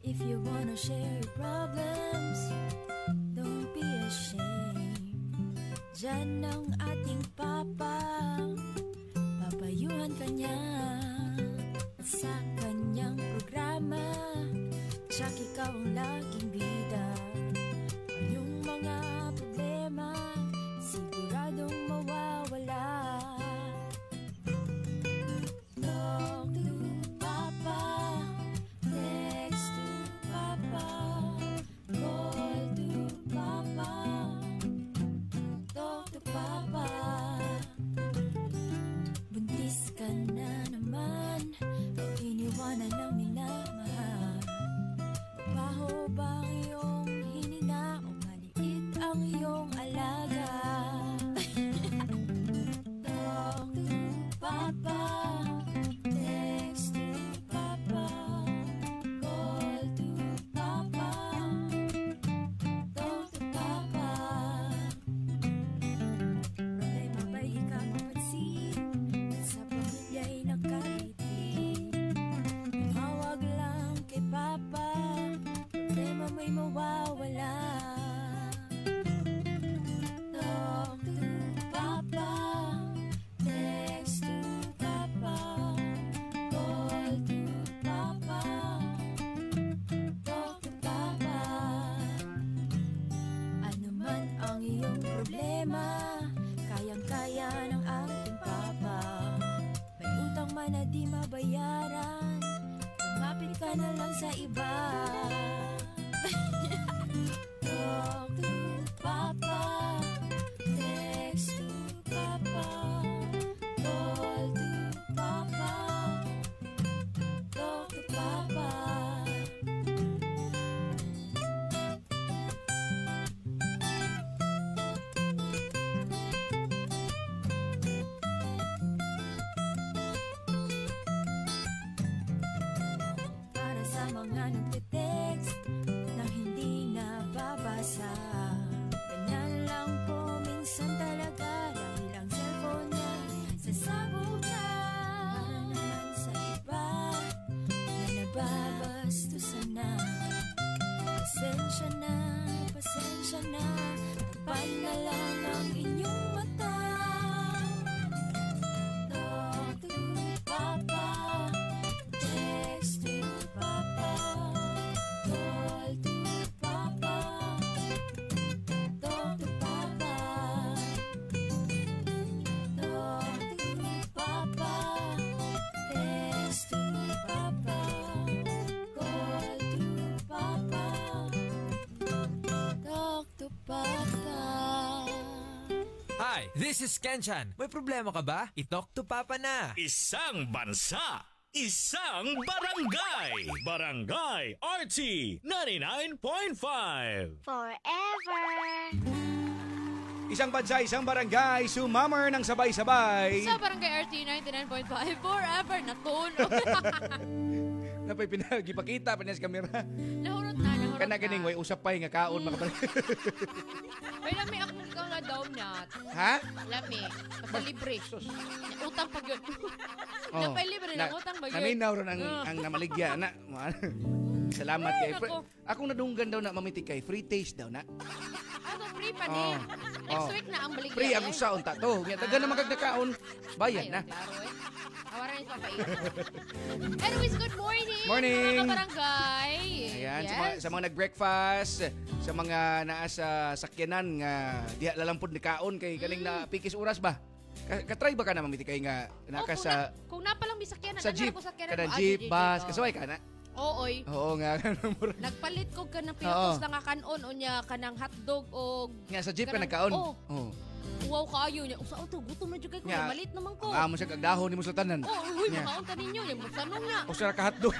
If you wanna share your problems, don't be ashamed. Diyan ang ating papa, papayuhan ka niya sa kanyang programa. Tsak ikaw ang laging bida. Ang iyong mga problema siguradong mawawala. Talk to Papa, text to Papa, call to Papa, talk to Papa. Buntis ka na naman, iniwanan ng minamahal. Baho ba ang iyong hininga o maliit ang iyong alaga? Talk to Papa, text to Papa, call to Papa, talk to Papa. Problema ba'y ikaw mapansin at sa pamilya'y nagkalitin? Tumawag lang kay Papa, problema may mawawala. Talk to Papa, text to Papa, call to Papa, talk to Papa. Ano man ang iyong problema, kayang-kaya ng ating Papa. May utang man na di mabayaran, lumapit ka na lang sa iba. Talk to Papa, text to Papa, call to Papa, talk to Papa. Para sa mga nagte-text na hindi nababasa, ganyan lang po minsan talaga dahil ang cellphone niya sasabog na. Para naman sa iba na nababastusan na, pasensya na, pasensya na, tapan na lang ang inyong mata. Talk to Papa, text to Papa, call to Papa, talk to Papa. Talk to Papa, text to Papa, call to Papa, talk to Papa. Hi, this is Kenchan. May problema ka ba? I-talk to Papa na. Isang bansa, isang barangay. Barangay RT 99.5. Forever. Isang bansa, isang barangay, sumammer ng sabay-sabay. Sa Barangay RT 99.5, forever na tuno. Napay pinagipakita pa niya sa kamera. Nahurot na. Kana-ganing, way usap pa'y nga kaon makabalik. May lami akong ikaw nga daw nat. Ha? Lami. Basta libre. Utang pag yun. Oh. Napay libre lang, utang pag yun. Naminaw ron ang namaligya na. Salamat kay. Akong nadunggan daw na mamitik kay. Free taste daw na. Ano, free pa din. Next week na ang baligya. Free ang usaon ta to. Nga taga na magagdakaon. Bayan na. Awaran yung papait. Anyways, good morning. Morning. Mga kabarangay. Ayan, Yes. sa mga nag-breakfast, sa mga naa sa sakyanan nga diha lalampod ni kaon kay kaning na pikis oras ba? Katry ba ka na mamitik kay nga naka sa kung napalang bisakyan sa jeep, kada jeep, bus, kasaway ka na? Ooy. Oo nga. Nagpalit ko ka ng pilotos na nga kanon o niya kanang hotdog o... Nga sa jeep ka nagkaon? Oo. Wow, kaayo niya. Usa, gutom na dyan kayo. Nga. Malit naman ko. Amo siya kagdahon ni mo sa tanan. Uy, makaon ka ninyo. Yung musanong niya. O siya nakahatdog.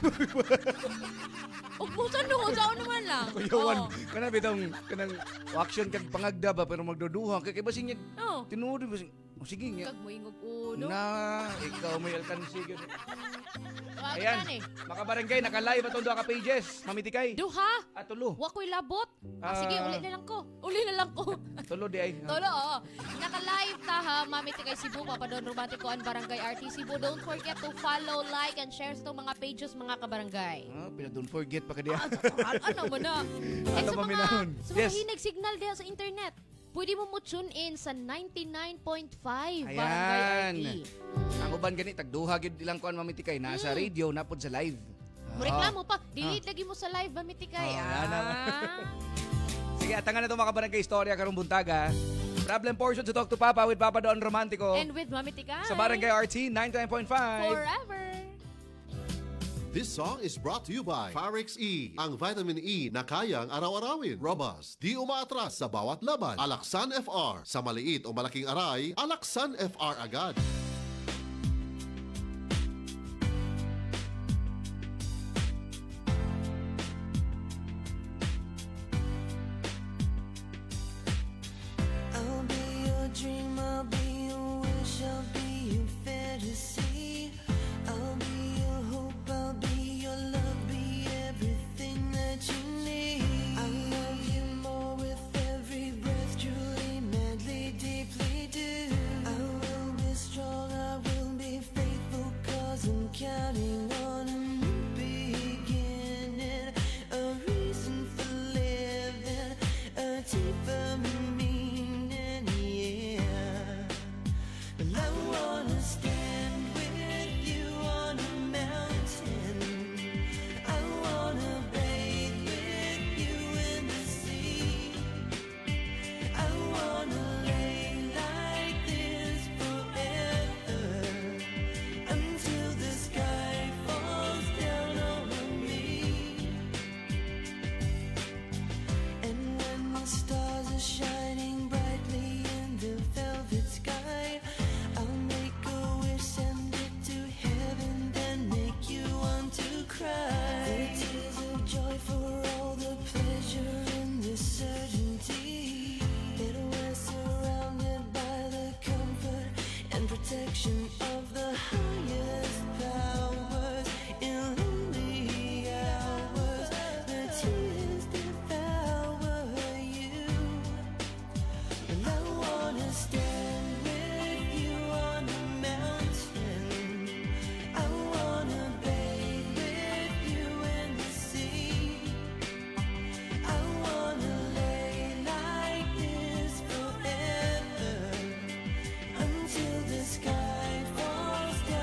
O musanong, saan naman lang. Kuyawan, kana bitong kanang action kag pangagda ba pero magduduha kay basing niya. Tinuod basing O sige nga. Kag mo ingog uno. Na, ikaw may alkansi. Yun. Ayan. Ayan, mga barangay, naka-live atong duha ka pages. Mamitikay. Duha. At tulo. Wa ko'y labot. Sige, uli na lang ko. Uli na lang ko. Tulo di ay. Tolo, oo. Naka-live ta ha, Mami Tikay Cebu, Papa Don Romantico and Barangay RT Cebu. Don't forget to follow, like, and share sa itong mga pages, mga kabarangay. Don't forget pa ka diya. Ano mo na? And Ano sa pa mga, minahon? sa mga Yes. hinag signal diya sa internet, pwede mo tune in sa 99.5 Ayan. Barangay RT. Ang uban gani tagduha gyud ilang kuan mamitikay nasa radio napod sa live. Reklamo pa, delete lagi mo sa live, Mami Tikay. Yan naman. Sige, atangan na itong mga barangay istorya karong buntaga. Problem portion to Talk to Papa with Papa Don Romantico. And with Mami Tikay. Sa Barangay RT 99.5. Forever. This song is brought to you by Farex E, ang vitamin E na kayang araw-arawin. Robust, di umaatras sa bawat laban. Alaksan FR, sa maliit o malaking aray, Alaksan FR agad. I'll be your dream, I'll be your wish, I'll be your fantasy. I'll be your hope, I'll be your love, be everything that you need. I love you more with every breath, truly, madly, deeply do. I will be strong, I will be faithful, 'cause I'm counting on a new beginning, a reason for living, a deeper meaning, yeah. Well, I wanna stand with you on a mountain. I wanna bathe with you in the sea. I wanna lay like this forever, until the sky falls down over me. And when the stars are shining brightly in the velvet sky, I'll make a wish, send it to heaven, then make you want to cry. The tears of joy for all the pleasure and the certainty that we're surrounded by the comfort and protection of the highest powers. In lonely hours, the tears devour you. And I wanna stand with you on a mountain. I wanna bathe with you in the sea. I wanna lay like this forever, until the sky falls down.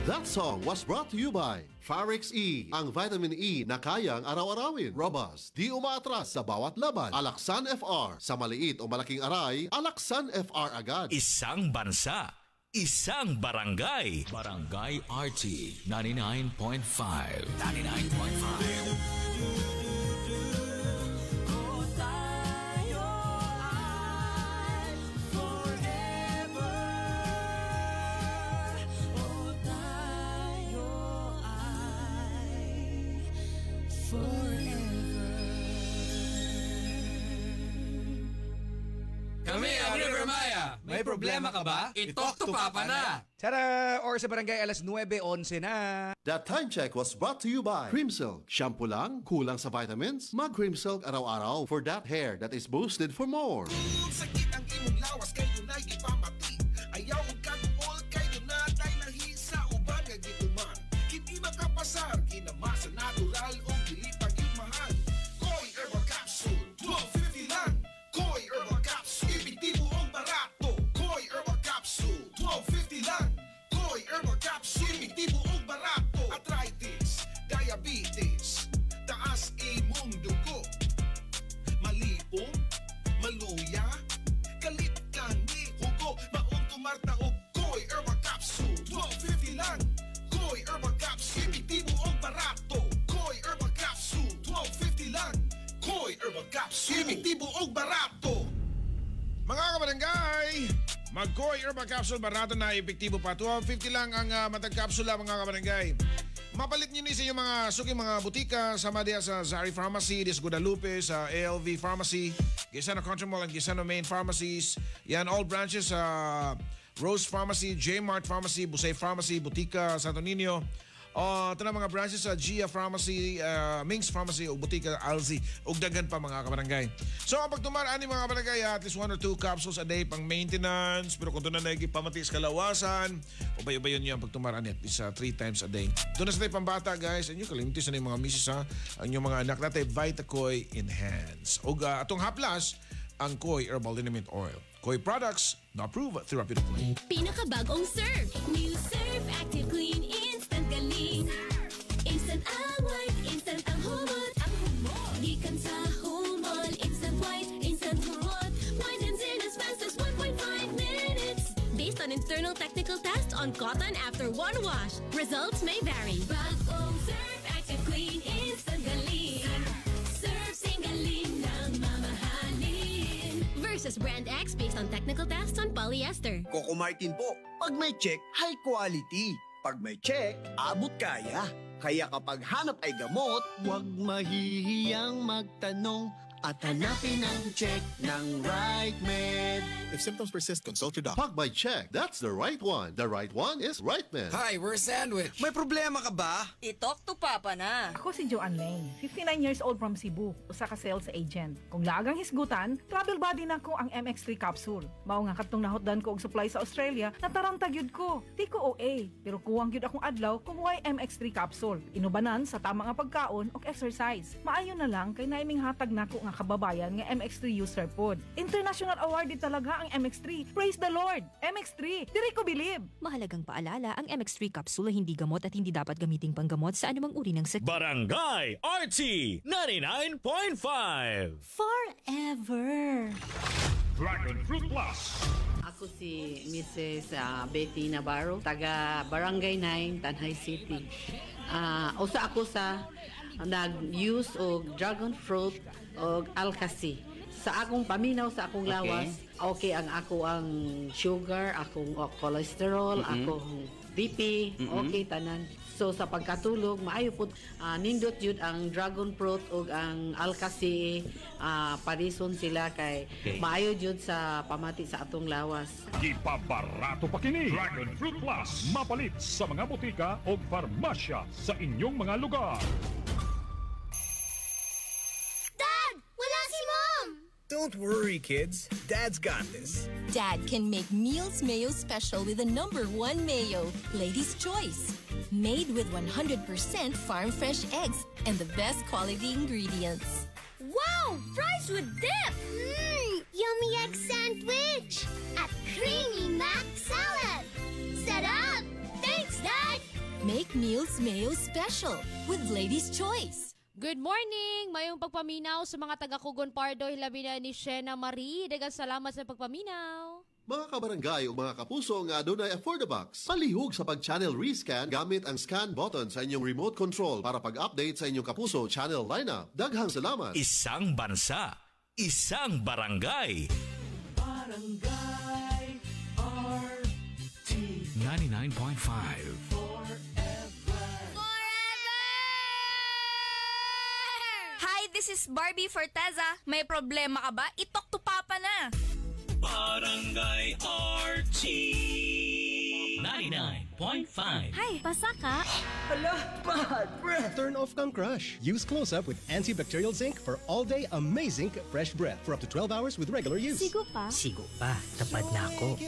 That song was brought to you by Farix E, ang vitamin E na kayang araw-arawin. Robust, di umaatras sa bawat laban. Alaksan FR, sa maliit o malaking aray, Alaksan FR agad. Isang bansa, isang barangay. Barangay RT 99.5. 99.5. Kami ang River Maya. May problema ka ba? I-talk to Papa na. Tara! Or sa barangay alas 9:11 na. That time check was brought to you by Cream Silk. Shampoo lang, kulang sa vitamins? Mag Cream Silk araw-araw for that hair that is boosted for more. Sakit ang imong lawas kayo na'y ipamati. Ayaw ang kagumol kayo na tayo nahisa uban nga gituman. Hindi makapasar, kinamasa natural o dili pag-imahal. Koi Herbal Capsule, 12.50 lang. Koi Herbal Capsule, epektibo ang barato. Koi Herbal Capsule, 12.50 lang. Koi Herbal Capsule, epektibo ang barato. Arthritis, diabetes, taas imong dugo. Malipong, maluya, kalit ka ni hugo. Maong tumarta o Koi Herbal Capsule, 12.50 lang. Koi Herbal Capsule, epektibo ang barato. Koi Herbal Capsule, 12.50 lang. Koi Herbal Capsule, epektibo ang barato. Mga kabarangay, mag-Koi Herbal Capsule barato na epektibo pa. 12.50 lang ang matag kapsula mga kabarangay. Mapalit nyo ni sa inyong mga suking mga butika sama diya sa Zari Pharmacy, Dis Guadalupe, sa ALV Pharmacy, Gisano Country Mall, and Gisano Main Pharmacies. Yan, all branches sa Rose Pharmacy, J-Mart Pharmacy, Busay Pharmacy, Butika Santo Niño. Ito na mga branches sa Gia Pharmacy, Ming's Pharmacy, o Butika Alzi, ug daghan pa mga kabarangay. So ang pagtumaraan ni mga kabarangay, at least 1 or 2 capsules a day pang maintenance. Pero kung doon na nagipamatis kalawasan, ubay-ubayon niyo ang pagtumaraan at least 3 times a day. Doon na sa tayo pambata guys, and yung kalimitis na yung mga misis ha, ang yung mga anak natin, Vitacoy Enhance. O atong haplas, ang Koi Herbal Liniment Oil. Koi products na approved therapeutically. Pinakabagong Surf. New Surf Active Clean Instant Galing. Instant ang white, instant ang humot. Ang humot. Gikan sa humot. Instant white, instant humot. Whitens in as fast as 1.5 minutes. Based on internal technical tests on cotton after one wash. Results may vary. Bagong Surf Active Clean Instant Galing. Surf sing galing ng mamahalin. Versus Brand X based on technical tests on polyester. Coco Martin po. Pag may check, high quality. Pag may check, abot kaya. Kaya kapag hanap ay gamot, huwag mahihiyang magtanong at hanapin ang check ng right med. If symptoms persist, consult your doctor. Pag may check, that's the right one. The right one is Right Med. Hi, we're Sandwich. May problema ka ba? I-talk to Papa na. Ako si Joanne Lane, 59 years old from Cebu, usa ka sales agent. Kung lagang hisgutan, travel buddy na ko ang MX3 capsule. Mao nga katong nahotdan ko og supply sa Australia, nataranta gyud ko. Di ko OA, pero kuwang gyud akong adlaw kung why MX3 capsule. Inubanan sa tama nga pagkaon og exercise. Maayo na lang kay naiming hatag nako nga kababayan nga MX3 user pod. International awarded talaga ang MX3. Praise the Lord! MX3, diri ko believe! Mahalagang paalala, ang MX3 capsule hindi gamot at hindi dapat gamiting panggamot sa anumang uri ng sakit. Barangay RT 99.5. Forever. Dragon Fruit Plus. Ako si Mrs. Betty Navarro, taga Barangay 9, Tanhay City. Usa ako sa nag-use og dragon fruit og alkasi. Sa akong paminaw, sa akong lawas, okay ang ako ang sugar, akong cholesterol, akong BP, okay tanan. So sa pagkatulog, maayo po nindot yun ang dragon fruit ug ang alkasi, parison sila kay maayo yun sa pamati sa atong lawas. Ipabarato pa kini Dragon Fruit Plus, mapalit sa mga butika o farmasya sa inyong mga lugar. Dad! Wala si Mom! Don't worry, kids. Dad's got this. Dad can make meals mayo special with the #1 mayo, Lady's Choice. Made with 100% farm fresh eggs and the best quality ingredients. Wow! Fries with dip! Yummy egg sandwich! At creamy mac salad! Set up! Thanks, Dad! Meals Mayo Special with Ladies' Choice. Good morning! Mayong pagpaminaw sa mga taga-Kugon Pardo, hilabi na ni Shena Marie. Daghang salamat sa pagpaminaw. Mga kabarangay o mga kapuso nga adunay Affordabox, palihog sa pag-channel rescan gamit ang scan button sa inyong remote control para pag-update sa inyong kapuso channel lineup. Daghang salamat. Isang bansa, isang barangay. Barangay RT 99.5. Hi, this is Barbie Forteza. May problema ka ba? I-talk to Papa na. Barangay RT 99.5. Hi, basa ka? Hala, bad breath. Turn off kang crush. Use Close-Up with antibacterial zinc for all-day amazing fresh breath for up to 12 hours with regular use. Sigo pa? Sigo pa. Tapad na ako.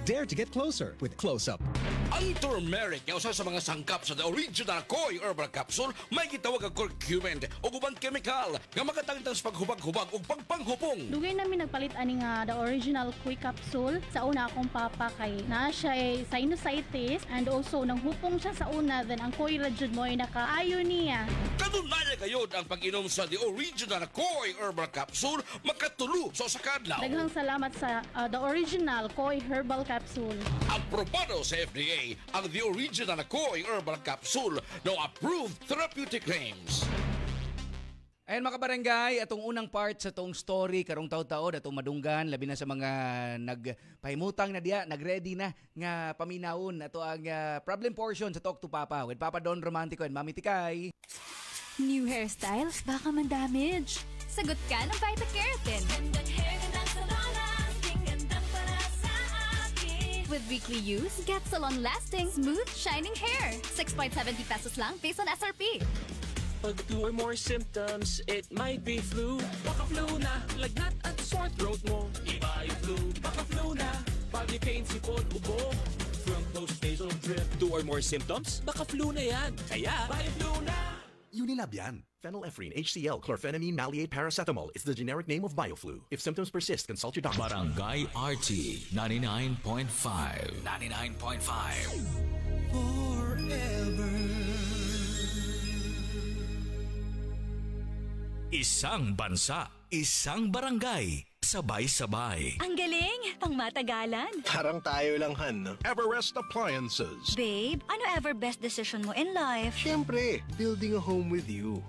Dare to get closer with Close-Up. Ang turmeric nga usa sa mga sangkap sa the original Koi Herbal Capsule may gitawag ang curcumin o ubang chemical nga makatangtang sa paghubag-hubag o pagpanghupong. Dugay namin nagpalit ani nga the original Koi Capsule. Sa una akong papa kay na siya ay sinusitis and also nang hupong siya sa una, then ang Koi ra jud mo ay nakaayo niya. Kanunay gayud ang pag-inom sa the original Koi Herbal Capsule makatulo sa sakadlaw. Daghang salamat sa the original Koi Herbal Capsule. Aprobado sa FDA ang the original Koi Herbal Capsule no approved therapeutic claims. Ayan mga kabarangay, atong unang part sa tong story karong taon-taon atong madunggan labi na sa mga nagpahimutang na diya, nagready na nga paminawon ato ang problem portion sa Talk to Papa with Papa Don Romantico and Mami Tikay. New hairstyles? Baka man-damage. Sagot ka ng Vita-Keratin. With weekly use, get salon-lasting, smooth, shining hair. 6.70 pesos lang based on SRP. Pag 2 or more symptoms, it might be flu. Baka flu na, lagnat at sore throat mo. Iba yung flu, baka flu na. Body pain, sipon, ubo. From post-nasal drip. 2 or more symptoms, baka flu na yan. Kaya, body flu na. Unilab yan. Phenylephrine, HCl, chlorphenamine, maleate, paracetamol is the generic name of BioFlu. If symptoms persist, consult your doctor. Barangay RT 99.5. 99.5. Forever. Isang bansa, isang barangay. Sabay-sabay. Ang galing! Pang matagalan. Parang tayo lang, Han, no? Everest Appliances. Babe, ano ever best decision mo in life? Siyempre, building a home with you.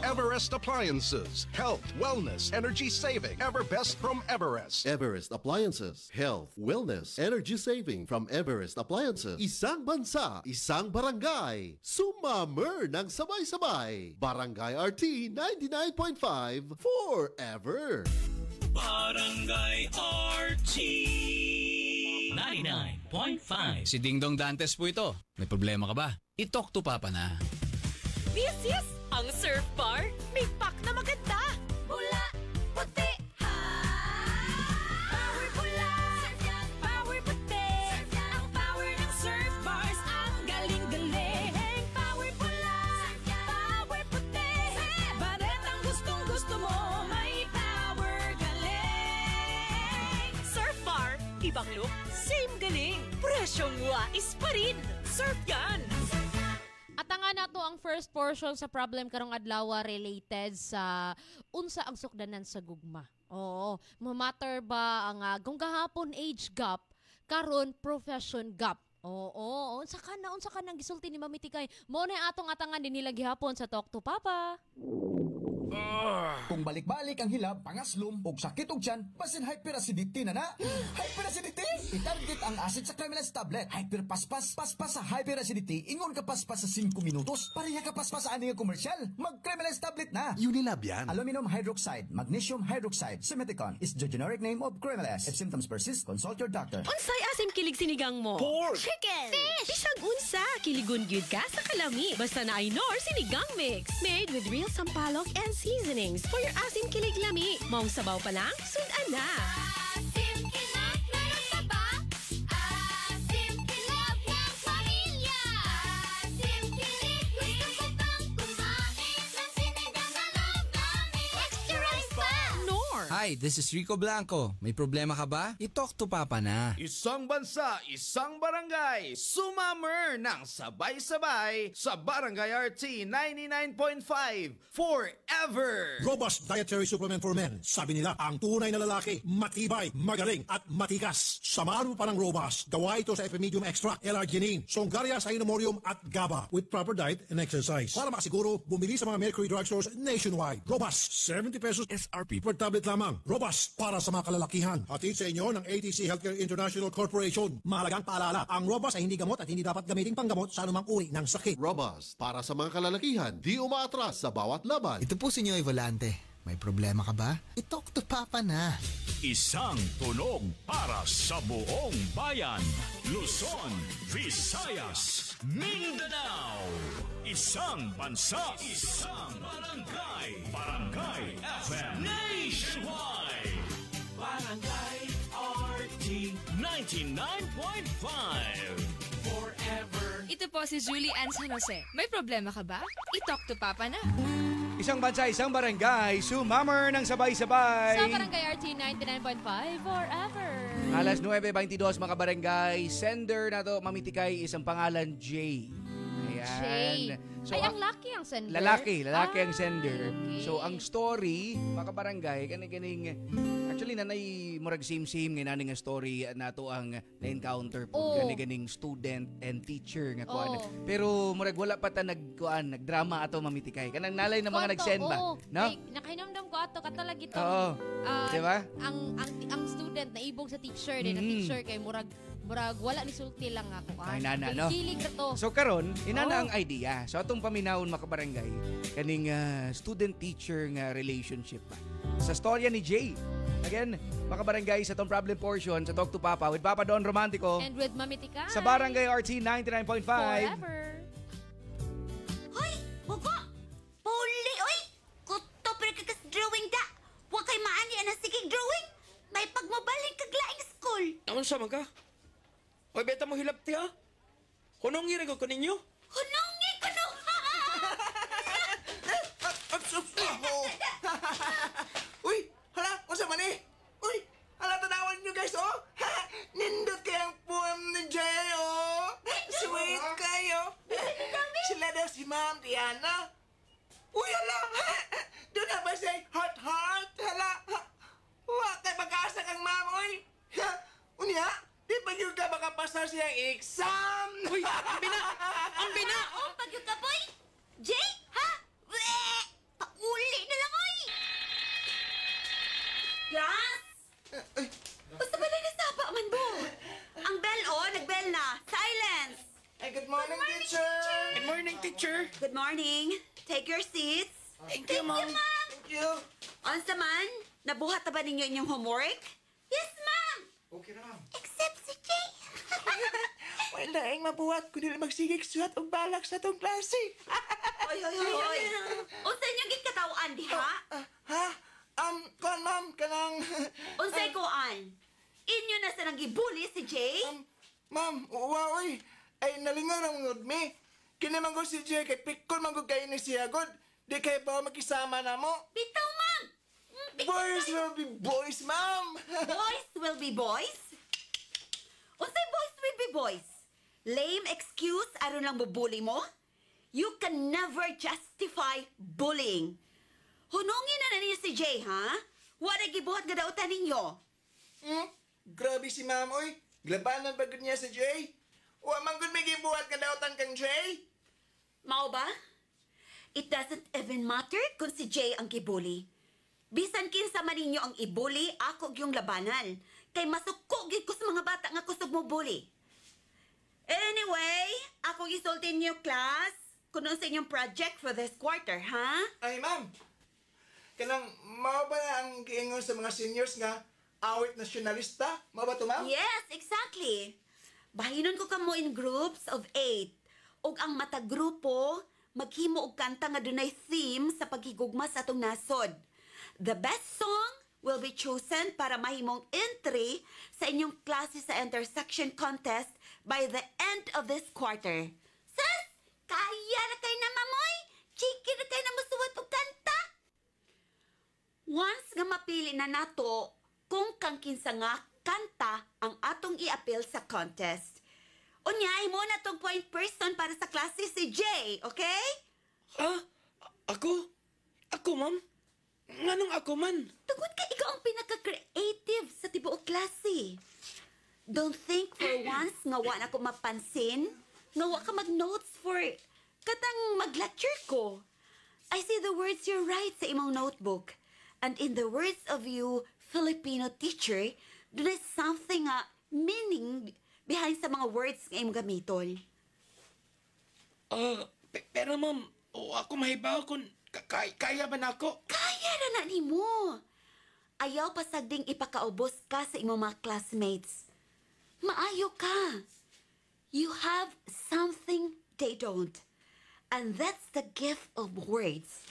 Everest Appliances. Health, wellness, energy saving. Ever best from Everest. Everest Appliances. Health, wellness, energy saving from Everest Appliances. Isang bansa, isang barangay. Sumamer ng sabay-sabay. Barangay RT 99.5 forever. Barangay RT 99.5. Si Dingdong Dantes po ito. May problema ka ba? I-talk to Papa na. This is ang Surf Bar. May pack na maganda. Pula, puti, power pula, power puti. Ang power ng Surf Bars, ang galing-galing. Power pula, power puti. Baret ang gustong-gusto mo, may power galing. Surf Bar, ibang look, same galing. Presyong wais pa rin. Surf yan. At nga na to ang first portion sa problem karong adlaw related sa unsa ang sukdanan sa gugma. Oo, matter ba ang kung gahapon age gap karon profession gap. Oo, unsa ka nang gisulti ni Mami Tikay. Mo na atong atangan din nila gihapon sa Talk to Papa. Kung balik-balik ang hilab, pangaslom, o sakit og tiyan, basin hyperacidity na na. Hyperacidity? Itarget ang acid sa Cremeles tablet. Hyperpaspas, paspas sa hyperacidity, ingon ka paspas sa 5 minutos. Pareha ka paspas sa aning komersyal. Mag-Cremeles tablet na. Unilab yan. Aluminum hydroxide, magnesium hydroxide, Simeticon is the generic name of Cremeles. If symptoms persist, consult your doctor. Unsay asim kilig sinigang mo? Pork! Chicken! Fish! Bisag unsa, kiligon gyud ka sa kalami. Basta na Nor sinigang mix. Made with real sampalok and seasonings for your asim kilig lami. Maong sabaw pa lang, sundan na. Asim kilig, meron pa ba? Asim kilig ng pamilya. Asim kilig, gusto ko pang kumain ng sinigang na love namin. Extra rice pa! Nor, Hi, this is Rico Blanco. May problema ka ba? I-talk to Papa na. Isang bansa, isang barangay, sumammer ng sabay-sabay sa Barangay RT 99.5 forever! Robust dietary supplement for men. Sabi nila, ang tunay na lalaki, matibay, magaling, at matikas. Samahan mo pa ng Robust. Gawa ito sa Epimedium Extract, L-Arginine, Songaria Cynomorium at GABA with proper diet and exercise. Para makasiguro, bumili sa mga Mercury drugstores nationwide. Robust, 70 pesos SRP per tablet lamang. Robust para sa mga kalalakihan. Hatid sa inyo ng ATC Healthcare International Corporation. Mahalagang paalala, ang Robust ay hindi gamot at hindi dapat gamiting panggamot sa anumang uri ng sakit. Robust para sa mga kalalakihan, di umaatras sa bawat laban. Ito po si Nyoy Volante. May problema ka ba? I-talk to Papa na. Isang tunog para sa buong bayan. Luzon, Visayas, Mindanao. Isang bansa, isang barangay. Barangay FM Nationwide. Barangay RT 99.5. Forever. Ito po si Julie Ann San Jose. May problema ka ba? I-talk to Papa na. Isang bansa, isang barangay, sumammer ng sabay-sabay. Sa Barangay RT 99.5 forever. Alas 9:22 mga barangay. Sender na to, mamitikay, isang pangalan Jay. Ayan. Jay. Ay, ang laki ang sender. Lalaki ang sender. Okay. So, ang story, mga barangay, kaning actually, nanay murag same-same nga naning nga story nato ang na-encounter po. Ganing student and teacher nga kuan. Pero murag wala pa ta nagdrama ato mamitikay. Kanang nalay na mga nag-send ba? No? Ay, nakahinamdam ko ato katalag ito. Diba? Ang student na ibog sa teacher, na teacher kay murag wala ni sulti lang ako. Ay nana, no? Kilig na to. So karon, inana ang idea. So atong paminawon makabarangay kaning student-teacher nga relationship pa. Sa storya ni Jay. Again, mga barangay sa itong problem portion sa Talk to Papa with Papa Don Romantico. And with Mami Tikay. Sa Barangay RT 99.5. Forever. Hoy! Buko! Pauli, oy! Kuto pero kakas drawing da! Huwag kay maani na sigig drawing! May pagmabaling kaglaing school! Naman sa mga? Hoy, beta mo hilap ti ha? Hunong ko ninyo? Hunongi ko no! Uy! Hala! Unsa man eh? Uy! Hala, tanawan nyo guys, oh! Nindot kayang poem ni Jay, oh! Sweet kayo! Sila daw si Ma'am Diana. Uy, hala! Doon na ba siya heart? Hala! Huwag kay mag-asa kang ma'am, uy! Unya, di pa yun ka makapasa siyang exam! Uy! Ang bina! Ang bina! Oh, pag-yun ka, boy! Jay, ha? Pauli na lang, oy! Class! Basta ba lang nasapa man mo? Ang bell, oh, nag-bell na. Silence! Hey, good morning, teacher! Good morning, teacher! Good morning. Take your seats. Thank you, ma'am. Thank you. Onsa man, nabuhat na ba ninyo inyong homework? Yes, ma'am! Okay na, ma'am. Except si Jay. Wala ang mabuhat kundi magsigig suhat og balak sa tong klase. Oy. Unsa inyo gikatawaan diha? Ha? Kuan ma'am, kanang... Unsay kuan? Inyo na sa nang gibuli si Jay? Ma'am, uy. Ay, nalingaw ng ngod mi. Kini man ko si Jay, kay pikol man ko kayo ni siya god. Di kayo ba makisama na mo? Bitaw, ma'am! Boys will be boys, ma'am! Boys will be boys? Unsay boys will be boys? Lame excuse aron lang bubuli mo? You can never justify bullying. Hunongin na ninyo si Jay, ha? Wala gibuhat nga dautan ninyo. Grabe si ma'am, oy. Glabanan ba gud niya si Jay? Wa man gud may gibuhat nga dautan kang Jay? Mao ba? It doesn't even matter kung si Jay ang gibuli. Bisan kinsa man ninyo ang ibuli, ako yung labanan. Kay masukog ko sa mga bata nga kusog mo bully. Anyway, ako gisultin niyo, class. Kuno sa inyong project for this quarter, ha? Ay, ma'am. Kanang, mao ba ang giingon sa mga seniors nga awit nasyonalista? Mao ba to, ma'am? Yes, exactly. Bahinon ko kamo in groups of 8. Ug ang matagrupo, maghimo og kanta nga dunay theme sa paghigugma sa atong nasod. The best song will be chosen para mahimong entry sa inyong klase sa intersection contest by the end of this quarter. Sus! Kaya na kayo na, mamoy! Chiki na kayo na masuwat og kanta! Once nga mapili na nato kung kang kinsa nga kanta ang atong i-appeal sa contest. Unyay mo na tong point person para sa klase si Jay, okay? Ako? Ako, ma'am? Nganong ako man? Tungod ka ikaw ang pinaka-creative sa tibuok klase. Don't think for once nga wa na ko mapansin, nga wa ka mag-notes for katang mag-lecture ko. I see the words you write sa imong notebook. And in the words of you, Filipino teacher, there is something meaning behind sa mga words nga imong gamiton. Pero ma'am, ako mahibaw kung kaya ba na ako? Kaya na nimo. Ayaw pasagding ipakaubos ka sa imong mga classmates. Maayo ka. You have something they don't. And that's the gift of words.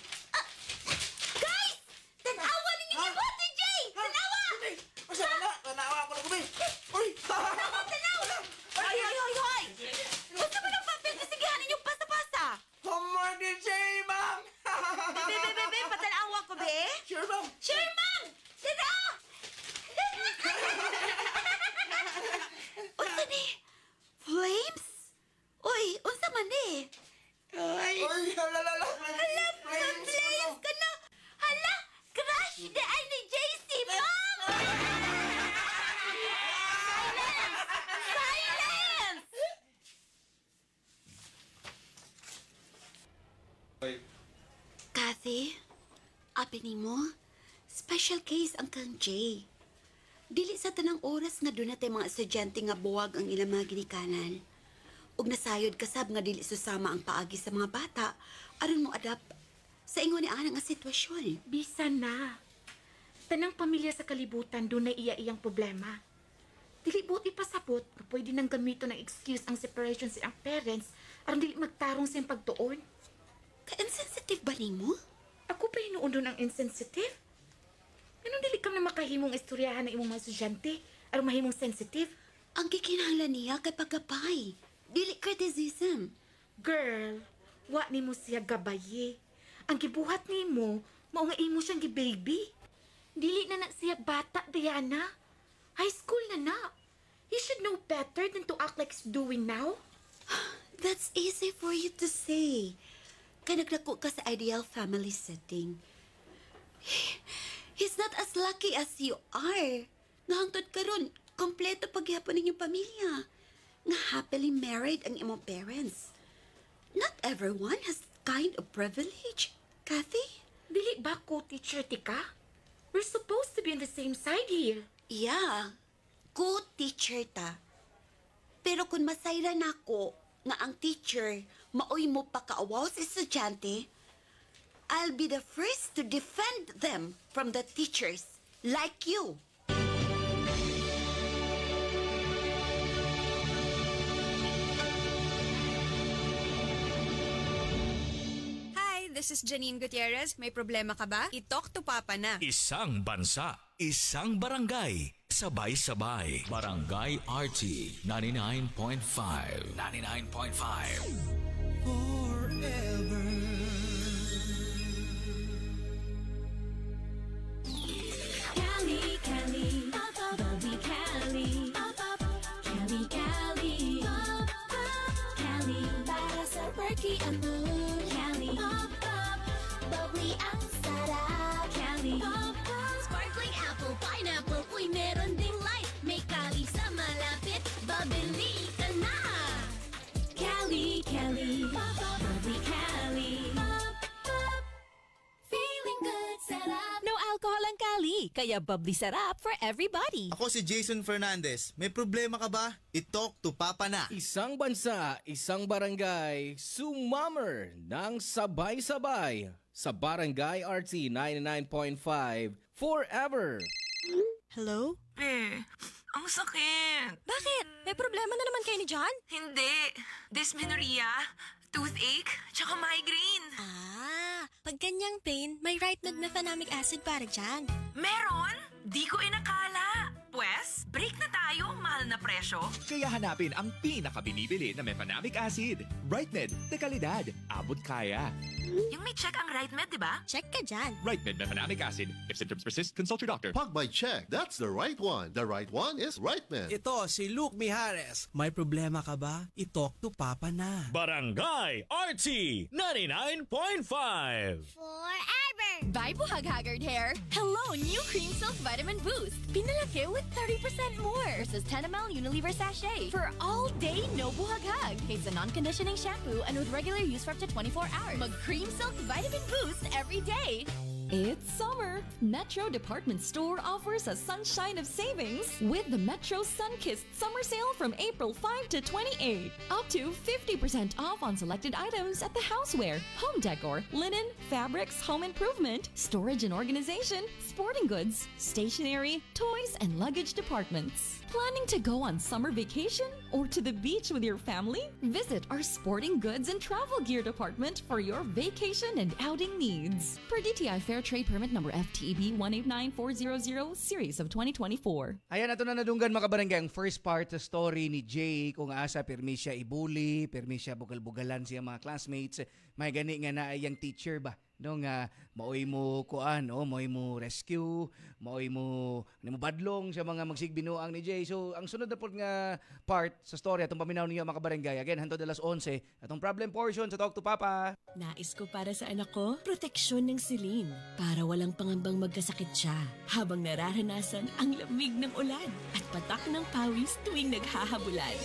Guys! Tanawa ninyo ni Bote Jay! Tanawa! Tanawa ako na kubi! Uy! Tanawa! Hoy! Gusto mo ng papel? Kasigahan ninyong pasa-pasa! Homework ni Jay, ma'am! Be, patanawa ko, be? Sure, ma'am! Sure, ma'am! Tara! Unsa ni? Flames? Uy, unsa man ni? Ay! Hala, flames ka na! Hala, crush na ay ni JC, ma'am! Silence! Kathy, apin mo, special case ang kang Jay. Dili sa tanang oras nga doon natin mga estudyante nga buwag ang ilang mga ginikanan. Ug nasayod kasab nga dili susama ang paagi sa mga bata aron mo adapt sa ingon ni ana nga sitwasyon. Bisan na. Tanang pamilya sa kalibutan doon na iya-iyang problema. Dili buti pasabot nga pwede nang gamito ng excuse ang separation sa ang parents aron dili magtarong sa pagtuon. Ka-insensitive ba nimo? Ako pa hinuon doon ang insensitive? Anong dili kam na makahimong istoryahan ng imong mga estudyante aron mahimong sensitive? Ang gikinahanglan niya kay pagkapay. Dili criticism. Girl, wa nimo siya gabaye. Ang gibuhat nimo, mao nga imo siyang gibaby. Dili na siya bata, Diana. High school na. He should know better than to act like he's doing now. That's easy for you to say. Kaya nagdako ka sa ideal family setting. He's not as lucky as you are. Nahangtod karon, kompleto paghihapon ninyong pamilya. Nga happily married ang imong parents. Not everyone has that kind of privilege, Kathy. Dili ba ko teacher tika? We're supposed to be on the same side here. Yeah, ko teacher ta. Pero kung masayra na ako nga ang teacher maoy mo pakaawaw sa estudyante, I'll be the first to defend them from the teachers like you. This is Janine Gutierrez. May problema ka ba? I-talk to Papa na. Isang bansa, isang barangay, sabay-sabay. Barangay RT 99.5. 99.5. Forever. Cali, Cali, Bobby Cali, Cali, Cali, Cali, para sa Berkey ang moon, Cali, bubbly ang sarap, Cali, sparkling apple, pineapple, uy meron ding light, may Cali sa malapit, babili ka na, Cali, Cali, bubbly Cali, feeling good, sarap. No alcohol ang Cali, kaya bubbly sarap for everybody. Ako si Jason Fernandez. May problema ka ba? I-talk to Papa na. Isang bansa, isang barangay, sumamer ng sabay-sabay sa Barangay RT 99.5 forever. Hello? Ang sakit. Bakit? May problema na naman kayo ni John? Hindi. Dysmenorrhea, toothache, tsaka migraine. Pag ganyang pain, may right methanoic acid para dyan. Meron? Di ko inakala. Pwes, break na tayo, mahal na presyo? Kaya hanapin ang pinakabinibili na mefenamic acid. RightMed, de kalidad, abot kaya. Yung may check ang RightMed, di ba? Check ka dyan. RightMed mefenamic acid. If symptoms persist, consult your doctor. Pag may check, that's the right one. The right one is RightMed. Ito, si Luke Mijares. May problema ka ba? I-talk to Papa na. Barangay RT 99.5. Forever! Buy Buhag-Haggard Hair. Hello, new Cream Silk Vitamin Boost. Pinalaki with 30% more versus 10 ml Unilever sachet for all day no buhag-hag. It's a non-conditioning shampoo and with regular use for up to 24 hours. Mag Cream Silk Vitamin Boost every day. It's summer. Metro Department Store offers a sunshine of savings with the Metro Sunkissed Summer Sale from April 5 to 28. Up to 50% off on selected items at the houseware, home decor, linen, fabrics, home improvement, storage and organization, sporting goods, stationery, toys, and luggage departments. Planning to go on summer vacation or to the beach with your family? Visit our sporting goods and travel gear department for your vacation and outing needs. Per DTI Fair Trade Permit number FTEB 189400 series of 2024. Ayan, ato na nadunggan mga kabarangay ang first part sa story ni Jay kung asa permi siya ibuli, permi siya bugal-bugalan siya mga classmates. May gani nga na iyang teacher ba? No nga maoy mo kuan maoy mo rescue, maoy mo badlong sa mga magsigbinuang ni Jay. So ang sunod na po nga part sa story atong paminaw ninyo mga kabarangay. Again, hantod alas 11 atong problem portion sa Talk to Papa. Nais ko para sa anak ko, proteksyon ng silin para walang pangambang magkasakit siya habang nararanasan ang lamig ng ulan at patak ng pawis tuwing naghahabulan.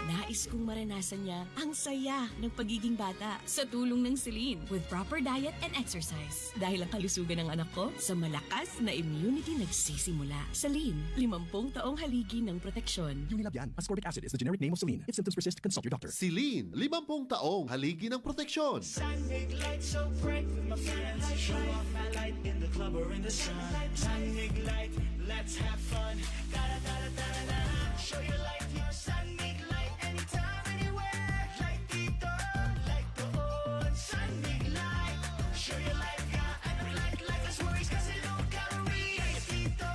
Nais kong maranasan niya ang saya ng pagiging bata sa tulong ng Celine with proper diet and exercise. Dahil ang kalusugan ng anak ko sa malakas na immunity nagsisimula. Celine, 50 taong haligi ng proteksyon. Unilab yan. Ascorbic acid is the generic name of Celine. If symptoms persist, consult your doctor. Celine, 50 taong haligi ng proteksyon. Sunnig light so bright with my friends. Show off my light in the club or in the sun. Sunnig light, let's have fun. Da-da-da-da-da-da. Show your light, your sunnig light. Anytime, anywhere. Light dito, light doon. Sunnig light. Show your light, yeah. And light us worries kasi don't carry. Light dito,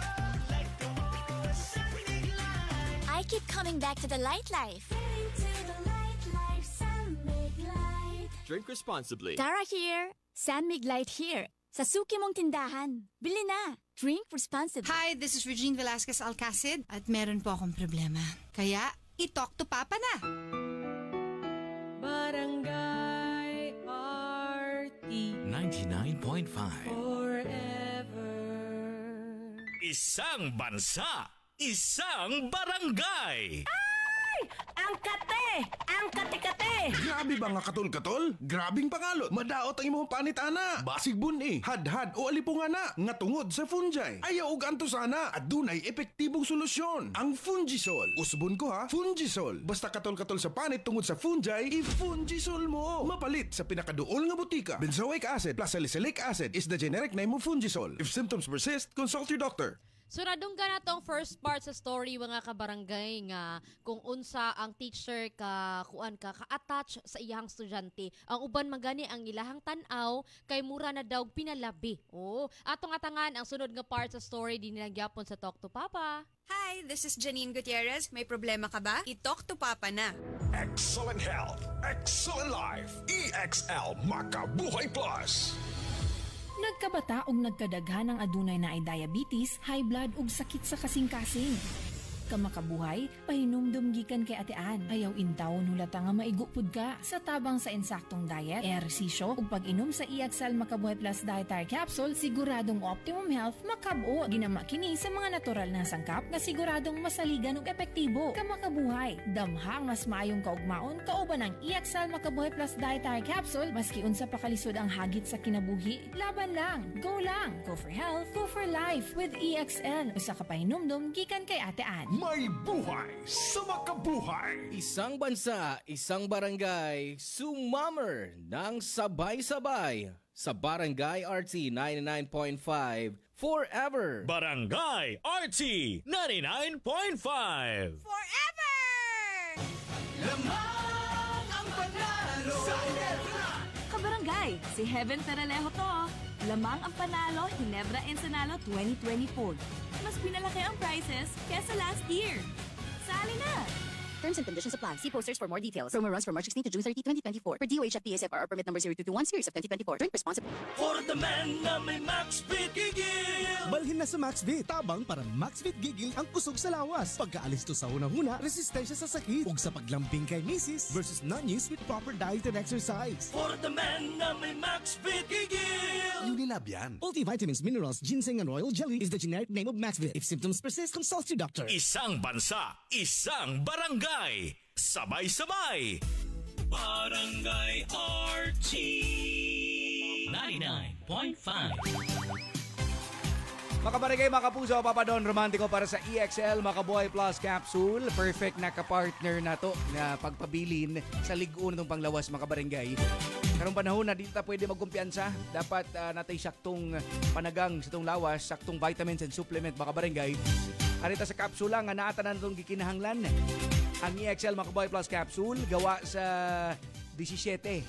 light doon. Sunnig light. I keep coming back to the light life. Getting to the light life, Sunnig light. Drink responsibly. Tara here. San Mig Light here. Sa suki mong tindahan. Bili na. Drink responsibly. Hi, this is Regine Velasquez Alcacid at meron po akong problema. Kaya, i-talk to Papa na. Barangay RT 99.5. Forever. Isang bansa, isang barangay. Ang kate! Ang kate-kate! Grabe ba nga katol-katol? Grabing pangalot. Madaot ang imong panitana. Basig buni, hadhad o alipungana nga tungod sa fungi. Ayaw og anto sana at dunay epektibong solusyon. Ang Fungisol. Usbon ko ha, Fungisol. Basta katol-katol sa panit tungod sa fungi, i-Fungisol mo. Mapalit sa pinakaduol nga butika. Benzoic acid plus salicylic acid is the generic name of Fungisol. If symptoms persist, consult your doctor. So nadung ka na tong first part sa story mga kabarangay nga kung unsa ang teacher ka-attach sa iyang estudyante. Ang uban magani ang ilahang tan-aw kay mura na daw pinalabi. Atong atangan ang sunod nga part sa story din gyapon sa Talk to Papa. Hi, this is Janine Gutierrez. May problema ka ba? I-talk to Papa na. Excellent health, excellent life. EXL Makabuhay Plus. Nagkabata og nagkadaghan ng adunay na ay diabetes, high blood ug sakit sa kasing-kasing. Kamakabuhay, pahinumdum gikan kay atean. Ayaw intaw nulata nga maigupod ka sa tabang sa insaktong diet, ehersisyo ug pag-inom sa EXL Makabuhay Plus Dietary Capsule, siguradong optimum health makab-o. Ginama kini sa mga natural na sangkap nga siguradong masaligan ug epektibo. Kamakabuhay, damhang mas maayong kaugmaon kauban ang EXL Makabuhay Plus Dietary Capsule maski unsa pa kalisod ang hagit sa kinabuhi. Laban lang, go for health, go for life with EXL. Usa ka pahinumdum gikan kay atean. May buhay sa makabuhay. Isang bansa, isang barangay, sumammer ng sabay-sabay sa Barangay RT 99.5 Forever. Barangay RT 99.5. Forever! Lamang ang panalo! Kabarangay, si Heaven Peralejo to. Lamang ang panalo Ginebra Ensenalo 2024. Mas pinalaki ang prizes kesa last year. Sali na! Terms and conditions apply. See posters for more details. Promo runs from March 16 to June 30, 2024. For DOH at PSFR permit number 0221 series of 2024. Drink responsibly. For the man na may MaxVit Gigil! Balhin na sa MaxVit. Tabang para MaxVit Gigil ang kusog sa lawas. Pagkaalis to sa unang-una, resistensya sa sakit. Ug sa paglambing kay misis versus non-use with proper diet and exercise. For the man na may MaxVit Gigil! Unilab yan. Multivitamins, minerals, ginseng, and royal jelly is the generic name of MaxVit. If symptoms persist, consult your doctor. Isang bansa, isang barangay. Sabay-sabay. Barangay RT 99.5. Mga kabarangay, mga kapuso, Papa Don Romantiko para sa EXL Makabuhay Plus Capsule. Perfect na kapartner na to na pagpabilin sa ligon ng panglawas, mga kabarangay. Karong panahon na dito ta pwede magkumpiyansa. Dapat natay saktong panagang sa itong lawas, saktong vitamins and supplement, mga kabarangay. Arita sa kapsula nga naata na itong gikinahanglan. Ang EXL Makabuhay Plus Capsule gawa sa 17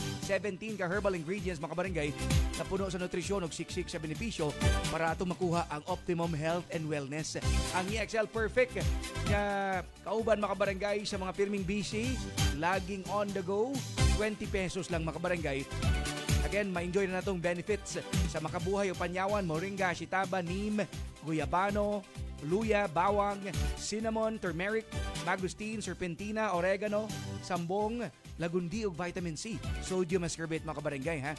ka herbal ingredients, mga kabarangay, na puno sa nutrisyon ug siksik sa benepisyo para ato makuha ang optimum health and wellness. Ang EXL Perfect nga kauban, mga kabarangay, sa mga pirming busy, laging on the go, 20 pesos lang, mga kabarangay. Again, ma-enjoy na natong benefits sa makabuhay o panyawan, moringa, shitaba, neem, guyabano, luya, bawang, cinnamon, turmeric, mangosteen, serpentina, oregano, sambong, lagundi ug vitamin C, sodium ascorbate, mga kabarangay, ha.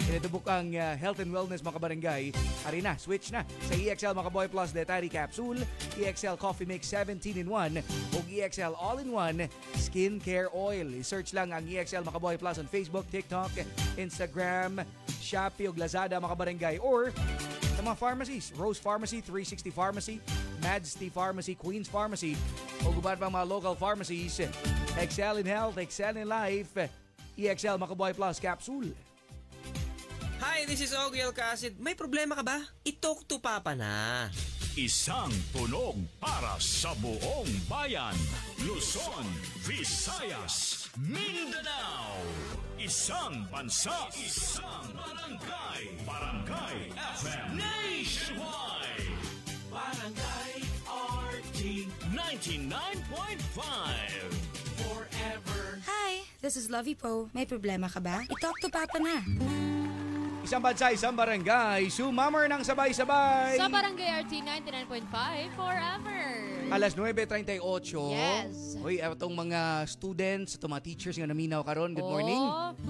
Inatubok ang health and wellness, mga kabarangay. Ari na, switch na sa EXL Makabuhay Plus Dietary Capsule, EXL Coffee Mix 17-in-1 o EXL All-in-1 Skincare Oil. I-search lang ang EXL Makabuhay Plus on Facebook, TikTok, Instagram, Shopee o Lazada, mga kabarangay, or sa mga pharmacies, Rose Pharmacy, 360 Pharmacy, Mads T Pharmacy, Queen's Pharmacy, o guban pang mga local pharmacies. Excel in health, excel in life. EXL Makabuhay Plus Capsule. Hi, this is Ogie Alcacid. May problema ka ba? I-talk to Papa na. Isang tunog para sa buong bayan. Luzon, Visayas, Mindanao. Isang bansa, isang barangay. Barangay FM Nationwide. Barangay RT 99.5. Forever. Hi, this is Lovey Po. May problema ka ba? I-talk to Papa na. Isang bansa, isang barangay, sumammer ng sabay-sabay. Sa Barangay RT 99.5 forever. Alas 9:38. Yes. Uy, itong mga students, itong mga teachers nga naminaw karon. Good morning.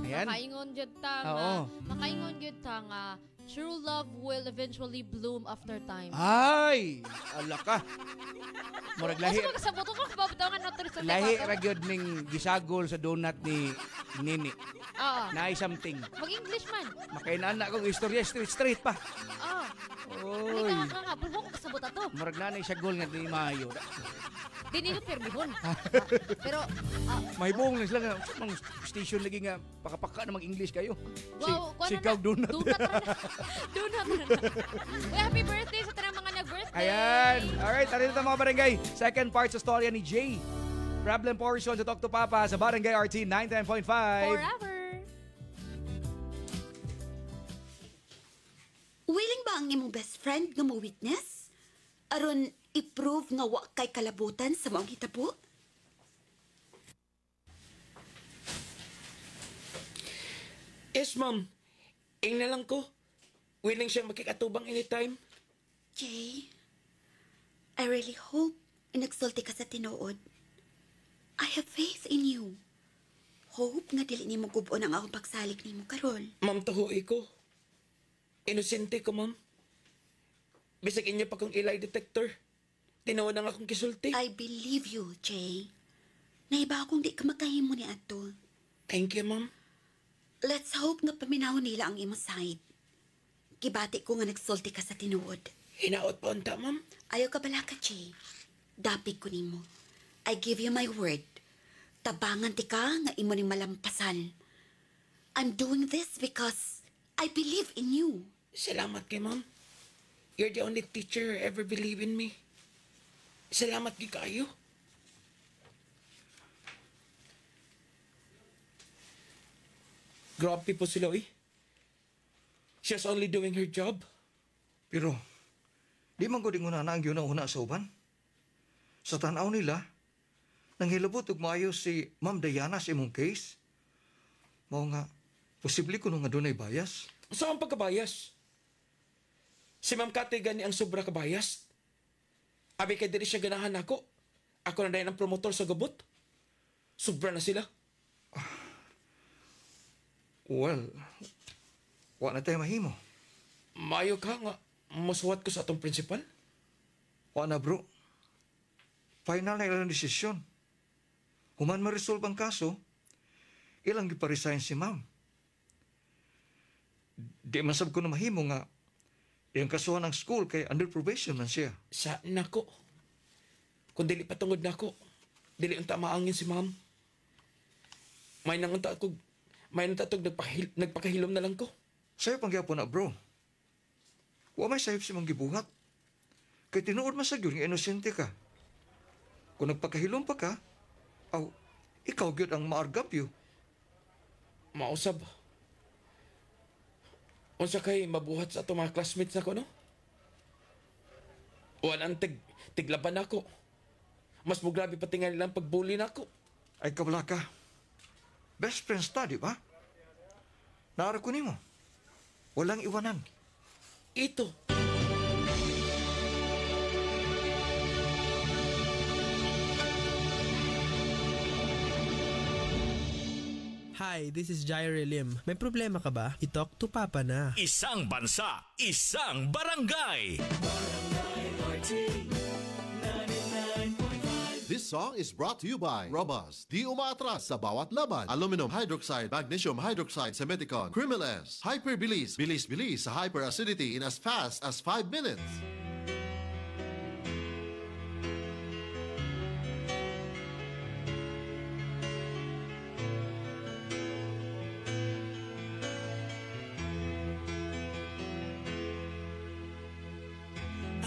Ayan. Makaingon jud ta nga. Makaingon jud ta nga. True love will eventually bloom after time. Ay! Ala ka. Murag lahi. Kasi magkasabot ko kababatangan na ito. Lahi ragyod ning gisagol sa donut ni Nini. Oo. Naay something. Mag-English man. Makainan na akong istorya straight pa. Oo. Oy. Hindi ka nga. Bulbo ko kasabot ato. Murag nanay siya gol nga di maayo. Di nilo permihon. Pero, mahibong lang sila nga. Mang station lagi nga pakapaka na mag-English kayo. Wow, Sikaw donut. Donut na. Donut na. Uy, happy birthday sa tanang mga nag-birthday. Ayan. Alright, tarin ito, mga barangay. Second part sa storya ni Jay. Problem portion sa Talk to Papa sa Barangay RT 99.5. Forever. Willing ba ang imong best friend nga mo witness? Aron i-prove nga wa kay kalabutan sa maong hitabo? Yes, Ma'am. Ing na lang ko. Willing siya makikatubang anytime. Jay, I really hope inagsulti ka sa tinuod. I have faith in you. Hope nga dili nimo gubon ang akong pagsalik nimo karon. Ma'am, tuhoy ko. Inosente ko, Ma'am. Bisag inyo pa kong lie detector. Tinawa na nga akong kisulti. I believe you, Jay. Naiba akong di ka makahimo ni ato. Thank you, Ma'am. Let's hope nga paminaw nila ang imong side. Kibati ko nga nagsulti ka sa tinuod. Hinaot pa unta, Ma'am. Ayaw ka bala ka, Jay. Dapig ko nimo. I give you my word. Tabangan ti ka nga imo ning malampasan. I'm doing this because I believe in you. Salamat kay Ma'am. You're the only teacher who ever believe in me. Salamat kay kayo. Grabe po sila, eh. She's only doing her job. Pero, di man ko di una na ang una sa uban. Sa tanaw nila, nang hilabot ug maayo si Ma'am Diana sa imong case. Mao nga, posible ko nga dunay bias. Saan pagkabayas? Si Ma'am Kate gani ang sobra kabayas. Abi kay diri siya ganahan ako. Ako na dahil ang promotor sa gabot. Sobra na sila. Well, wa na tayo mahimo. Mayo ka nga. Masuwat ko sa atong principal. Wa na bro. Final na ilang desisyon. Human ma-resolve ang kaso, ilang giparesign si ma'am. Di masab ko na mahimo nga iyang kasuhan ng school kay under probation man siya. Sa nako. Kung dili patungod nako, dili unta maangin si ma'am. May nangunta ako, may nantatog nagpakahilom na lang ko. Sa'yo pang gyapon na bro. Wa may sayop si mong gibuhat. Kay tinuod masag yun nga inosente ka. Kung nagpakahilom pa ka, ikaw gyud ang maargap yo. Mausab. Unsa kay mabuhat sa atong mga classmates nako no? Walang tiglaban ako. Mas mo grabe pati nga nilang pagbully nako. Ay kabala ka. Best friends ta, di ba? Naara ko nimo. Walang iwanan. Ito. Hi, this is Jaire Lim. May problema ka ba? I-talk to Papa na. Isang bansa, isang barangay. This song is brought to you by Robust. Di umaatras sa bawat laban. Aluminum hydroxide, magnesium hydroxide sa Meticon. Crimeles, hyperbilis, bilis-bilis sa hyperacidity in as fast as 5 minutes.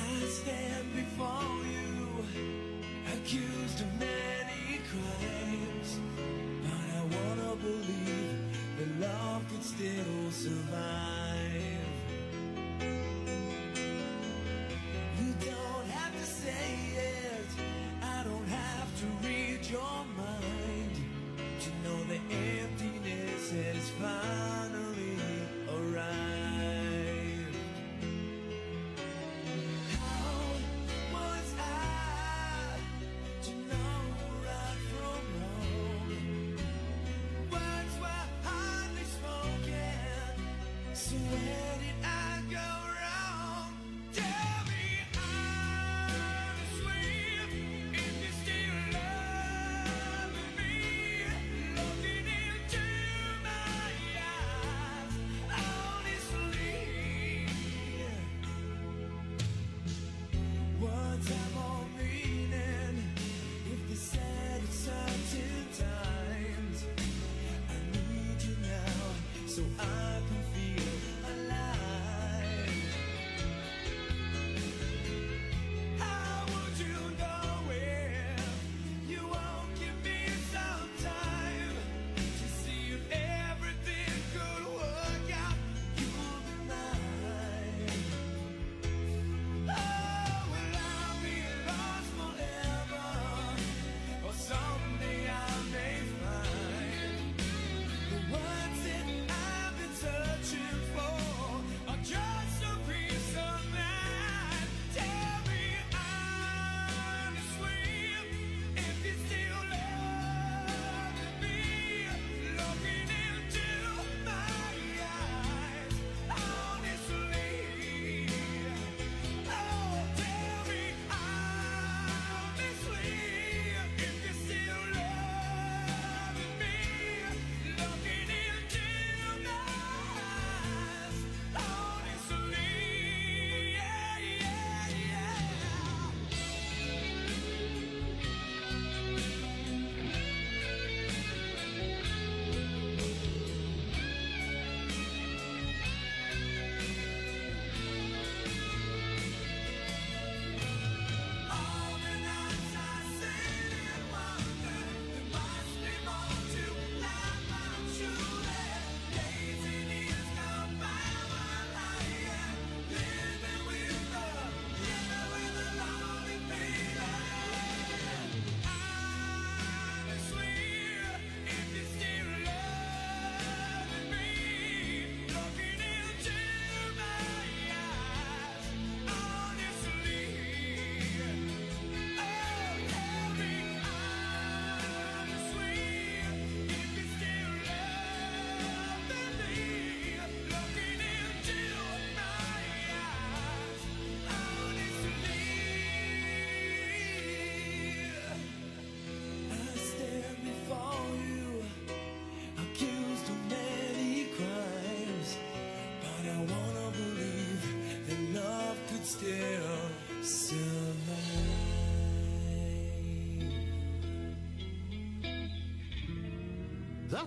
I stand before you, accused of many crimes, but I wanna believe that love could still survive.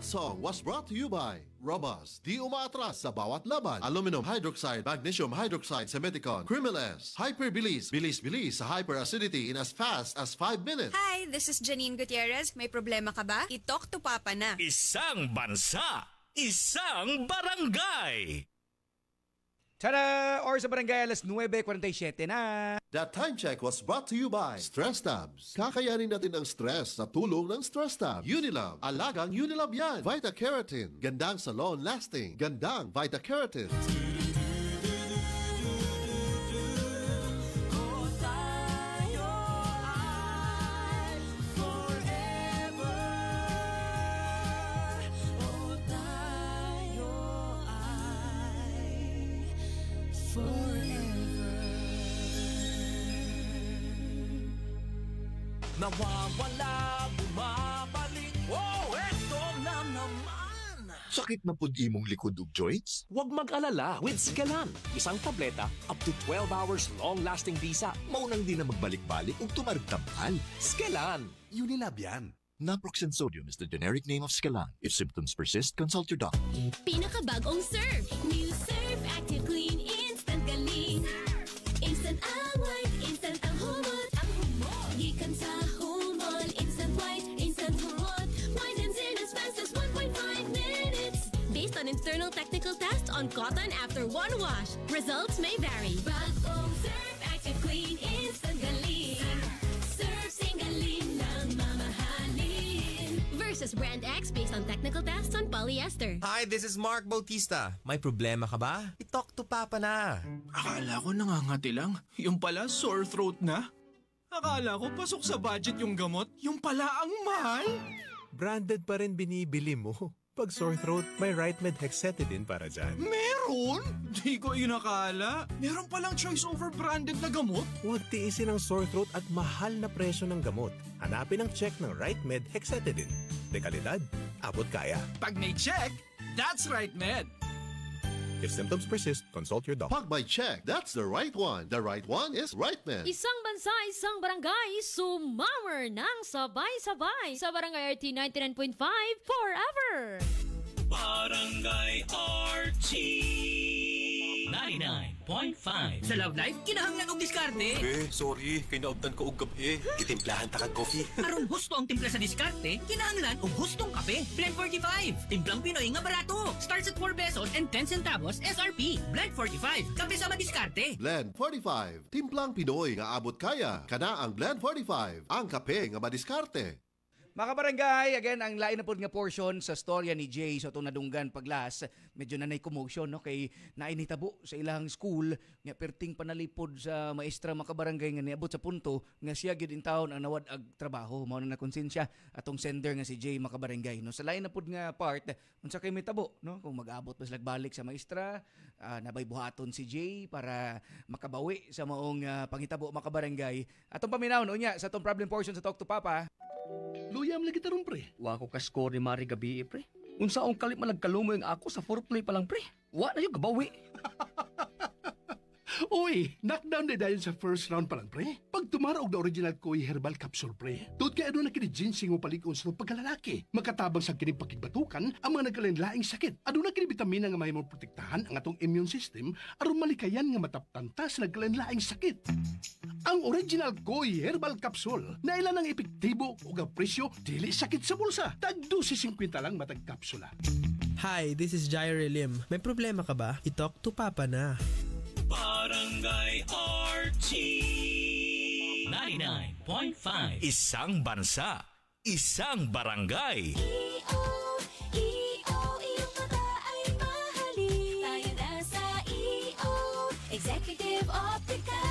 That song was brought to you by Robust. Di umaatras sa bawat laban. Aluminum hydroxide, magnesium hydroxide, Semeticon, Crimeles, Hyperbilis, bilis-bilis sa hyperacidity in as fast as 5 minutes. Hi, this is Janine Gutierrez. May problema ka ba? I-talk to Papa na. Isang bansa, isang barangay. Tada! Or sa barangay, alas 9:47 na. That time check was brought to you by Stress Tabs. Kakayanin natin ang stress sa tulong ng Stress Tab. Unilab. Alagang Unilab yan. Vita Keratin. Gandang salon lasting. Gandang Vita Keratin. Nawawala, bumabalik. Oh, eto na naman. Sakit na pud imong likod ug joints? Huwag mag-alala with Scalan. Isang tableta, up to 12 hours long-lasting bisa. Maunang di na magbalik-balik ug tumartabal. Scalan. Unilab yan. Naproxen sodium is the generic name of Scalan. If symptoms persist, consult your doctor. Pinakabagong Surf. New Surf Active Clean Instant Galing. Instant ang white, instant ang humot. Ang humot. Gikan sa humot. Instant white, instant humot. Whitens in as fast as 1.5 minutes. Based on internal technical tests on cotton after one wash. Results may vary. Bagong Surf Active Clean Instant Galing. Surf Singaling ng mamahalin. Versus Brand X based on technical tests on polyester. Hi, this is Mark Bautista. May problema ka ba? I-talk to Papa na. Akala ko nangangati lang. Yung pala sore throat na. Akala ko pasok sa budget yung gamot. Yung pala ang mahal. Branded pa rin binibili mo. Pag sore throat, may RightMed Hexetidine para dyan. Meron? Di ko inakala. Meron palang choice over branded na gamot? Huwag tiisin ang sore throat at mahal na presyo ng gamot. Hanapin ang check ng RightMed Hexetidine. De kalidad, abot kaya. Pag may check, that's RightMed. If symptoms persist, consult your doctor. Pag may check, that's the right one. The right one is RightMed. Isang bansa, isang barangay, sumammer ng sabay-sabay sa Barangay RT 99.5 forever! Barangay RT 99.5. Sa Love Life, kinahanglan og diskarte. Sorry, kinaubtan ko og gabi. Gitimplahan ta kag coffee. Aron husto ang timpla sa diskarte, kinahanglan og hustong kape. Blend 45, timplang Pinoy nga barato. Starts at 4 pesos and 10 centavos SRP. Blend 45, kape sa madiskarte. Blend 45, timplang Pinoy nga abot kaya. Kana ang Blend 45, ang kape nga madiskarte. Mga barangay, again, ang lain na po nga portion sa storya ni Jay sa itong nadunggan paglas, medyo nanay commotion, no? Kay nainitabo sa ilang school, nga perting panalipod sa maestra mga barangay nga niabot sa punto, nga siya gid in taon ang nawad ag trabaho. Mao na konsensya atong sender nga si Jay mga barangay. No? Sa lain na po nga part, unsa kay mitabo, no? Kung mag-abot pa sila balik sa maestra, nabay buhaton si Jay para makabawi sa maong pangitabo mga barangay. Atong paminawon, unya, sa itong problem portion sa Talk to Papa, Luyam lagi tarong pre. Wa ko ka-score ni Mari gabi pre. Unsa ang kalit malagkalumo yung ako sa foreplay pa lang pre. Wa na yung gabawi. Uy, knockdown na dahil sa first round pa lang, pre. Pag tumarog na original Koi Herbal Capsule, pre. Doon kaya doon na kini-ginseng mo palikon sa pagkalalaki. Magkatabang sa kini-pakigbatukan ang mga nagkalain-laing sakit. Aduna kini-vitamina nga may mo protektahan ang atong immune system aron malikayan nga mataptanta sa nagkalain-laing sakit. Ang original Koi Herbal Capsule na ilan ang epektibo o ang presyo dili sakit sa bulsa. Tag 2.50 lang matag kapsula. Hi, this is Jaire Lim. May problema ka ba? I-talk to Papa na. Barangay RT 99.5. Isang bansa, isang barangay. Executive Optical.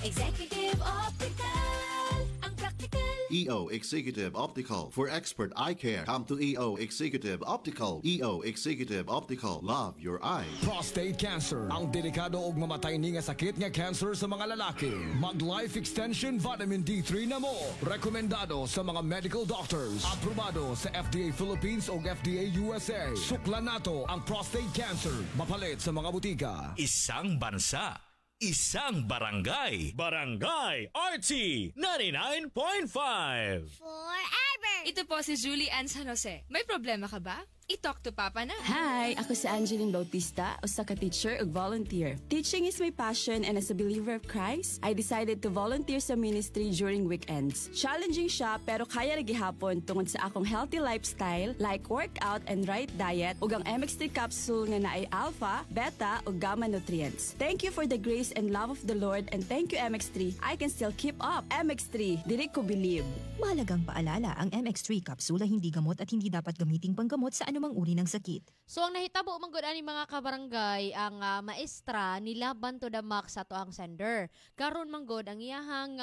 Executive Optical. Ang practical. EO Executive Optical. For expert eye care, come to EO Executive Optical. EO Executive Optical. Love your eyes. Prostate cancer. Ang delikado ug mamatay ni nga sakit nga cancer sa mga lalaki. Mag-Life Extension Vitamin D3 na mo. Rekomendado sa mga medical doctors. Aprobado sa FDA Philippines ug FDA USA. Suklan nato ang prostate cancer. Mapalit sa mga butika. Isang bansa, isang barangay. Barangay RT 99.5. Forever. Ito po si Julie Ann San Jose. May problema ka ba? I-talk to Papa na. Hi! Ako si Angeline Bautista, usa ka teacher ug volunteer. Teaching is my passion and as a believer of Christ, I decided to volunteer sa ministry during weekends. Challenging siya pero kaya ra gihapon tungod sa akong healthy lifestyle like workout and right diet ug ang MX3 capsule nga naay alpha, beta ug gamma nutrients. Thank you for the grace and love of the Lord and thank you MX3. I can still keep up. MX3, dili ko believe. Mahalagang paalala, ang MX3 kapsula hindi gamot at hindi dapat gamiting panggamot sa anumang uri ng sakit. So ang nahitabo manggod ani mga kabarangay ang maestra nilaban to the max sa to ang sender. Karon manggod ang iyahang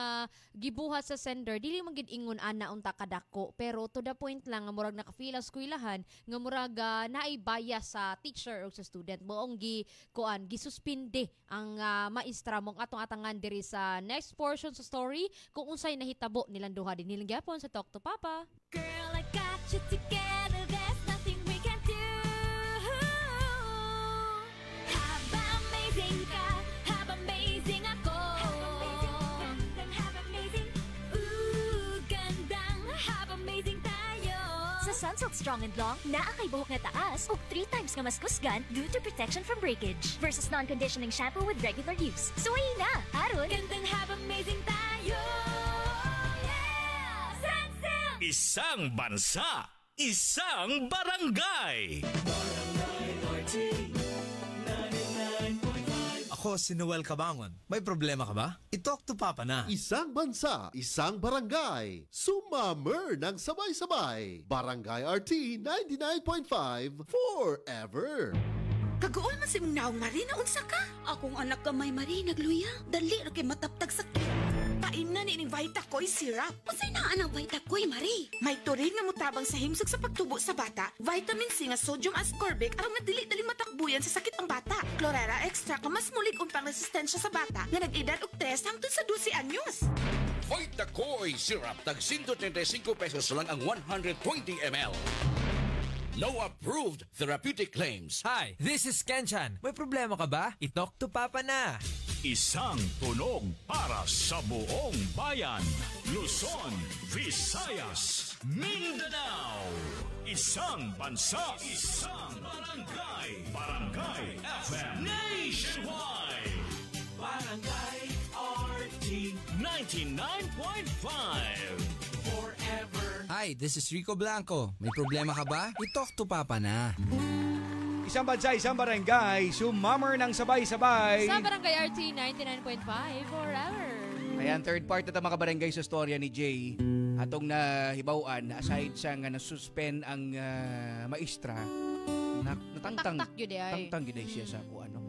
gibuhat sa sender dili man gid ingon ana unta kadako pero to the point lang nga murag nakafila sa eskwelahan nga murag naay bias sa teacher o sa student moong gisuspinde ang maestra mong atong atangan diri sa next portion sa story kung unsay nahitabo nilang duha din nilang gyapon sa Talk to Papa. Girl, I got you together, there's nothing we can do. Haba amazing ka, haba amazing ako. Haba amazing, ooh, gandang, haba amazing tayo. Sa Sunsilk Strong and Long, naa kay buhok na taas ug 3 times nga mas kusgan due to protection from breakage versus non-conditioning shampoo with regular use. Suwayi na, aron Gandang haba amazing tayo. Yeah! Sunsilk! Isang bansa, isang barangay. Ako si Noel Cabangon. May problema ka ba? I-talk to Papa na. Isang bansa, isang barangay. Sumamer ng sabay-sabay. Barangay RT 99.5 forever. Kagool man si mong naong Marie na unsa ka? Akong anak gamay Marie nagluya. Dali ra kay mataptag sakit. Paim na ni Vitakoy syrup. Masay na ang Vitakoy Marie. May turin nga mutabang sa himsog sa pagtubo sa bata. Vitamin C nga sodium ascorbic aron madili-dali matakbuyan sa sakit ang bata. Chlorella extra ka mas mulig umpang resistensya sa bata nga nag-edad og 3 hangtod sa 12 anyos. Vitakoy syrup tag 135 pesos lang ang 120 ml. No approved therapeutic claims. Hi, this is Kenchan. May problema ka ba? I-talk to Papa na. Isang tunog para sa buong bayan. Luzon, Visayas, Mindanao. Isang bansa, isang barangay. Barangay FM Nationwide. Barangay RT 99.5. Forever. Hi, this is Rico Blanco. May problema ka ba? I-talk to Papa na. Isang bansa, isang barangay, sumamer ng sabay-sabay. Sa Barangay RT 99.5 forever. Ayan, third part na mga barangay sa storya ni Jay. Atong nahibawaan, aside sa nga nasuspend ang maestra, natangtang yun ay siya sa kuan. No?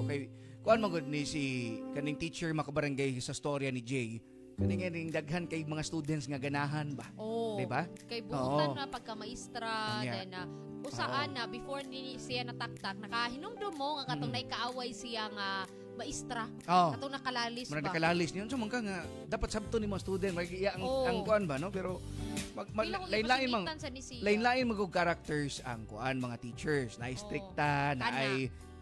Okay, kuan magod ni si kaning teacher makabarangay sa storya ni Jay. Kaning daghan kay mga students nga ganahan ba? Oh, diba? Kay buutan na pagka-maestra, then usaan na before ni siya nataktak, nakahinumdum mo nga katong naikaaway siya nga maestra. Katong nakalalis ba? Nakalalis niyon. So mangka nga dapat sabto ni mga student ang kuan ba no? Pero lain-lain mag characters ang kuan mga teachers. Na-stricta,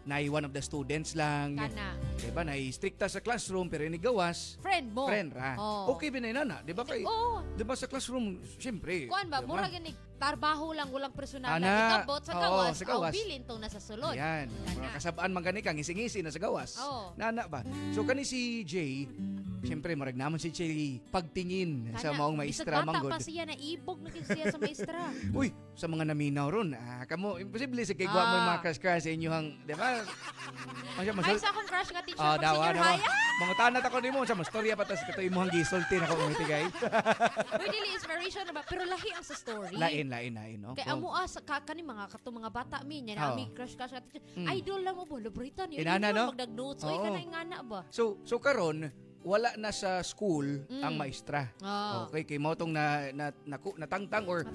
na one of the students lang. Kana. Diba? Na-stricta sa classroom pero inigawas. Friend mo. Friend ra. Okay binay na. Diba kay? Diba sa classroom, syempre. Kuan ba? Mura ganig tarbaho lang, walang personal na ikabot sa gawas. Sa gawas. Bilin tong nasa sulod. Yan. Kasabaan man gani ka, ngisi-ngisi na sa gawas. Nana ba? So kani si Jay, siyempre, marag naman si Jay pagtingin sa maong maestra manggod. Bisag bata pa siya, naibog na siya sa maestra. Uy, sa mga naminaw ron, kamo, imposible sa kigwa mo yung mga crush-crush sa inyong, di ba? Ay, sa akong crush nga teacher pag senior high. Mga tanat ako ni mo, sa mastorya pa, tas katoy mo hang gisulti na ko umitigay. Uy, dili inspiration na ba? Pero lahi ang sa story. Lain, no? Kaya amo kani mga katong mga bata min, yan ami crush ka teacher. Idol lang mo ba, labritan yun. Inana, no? Magdag-notes. Uy, kanay ngana ba? So karon wala na sa school ang maestra. Okay, kay mo tong natangtang or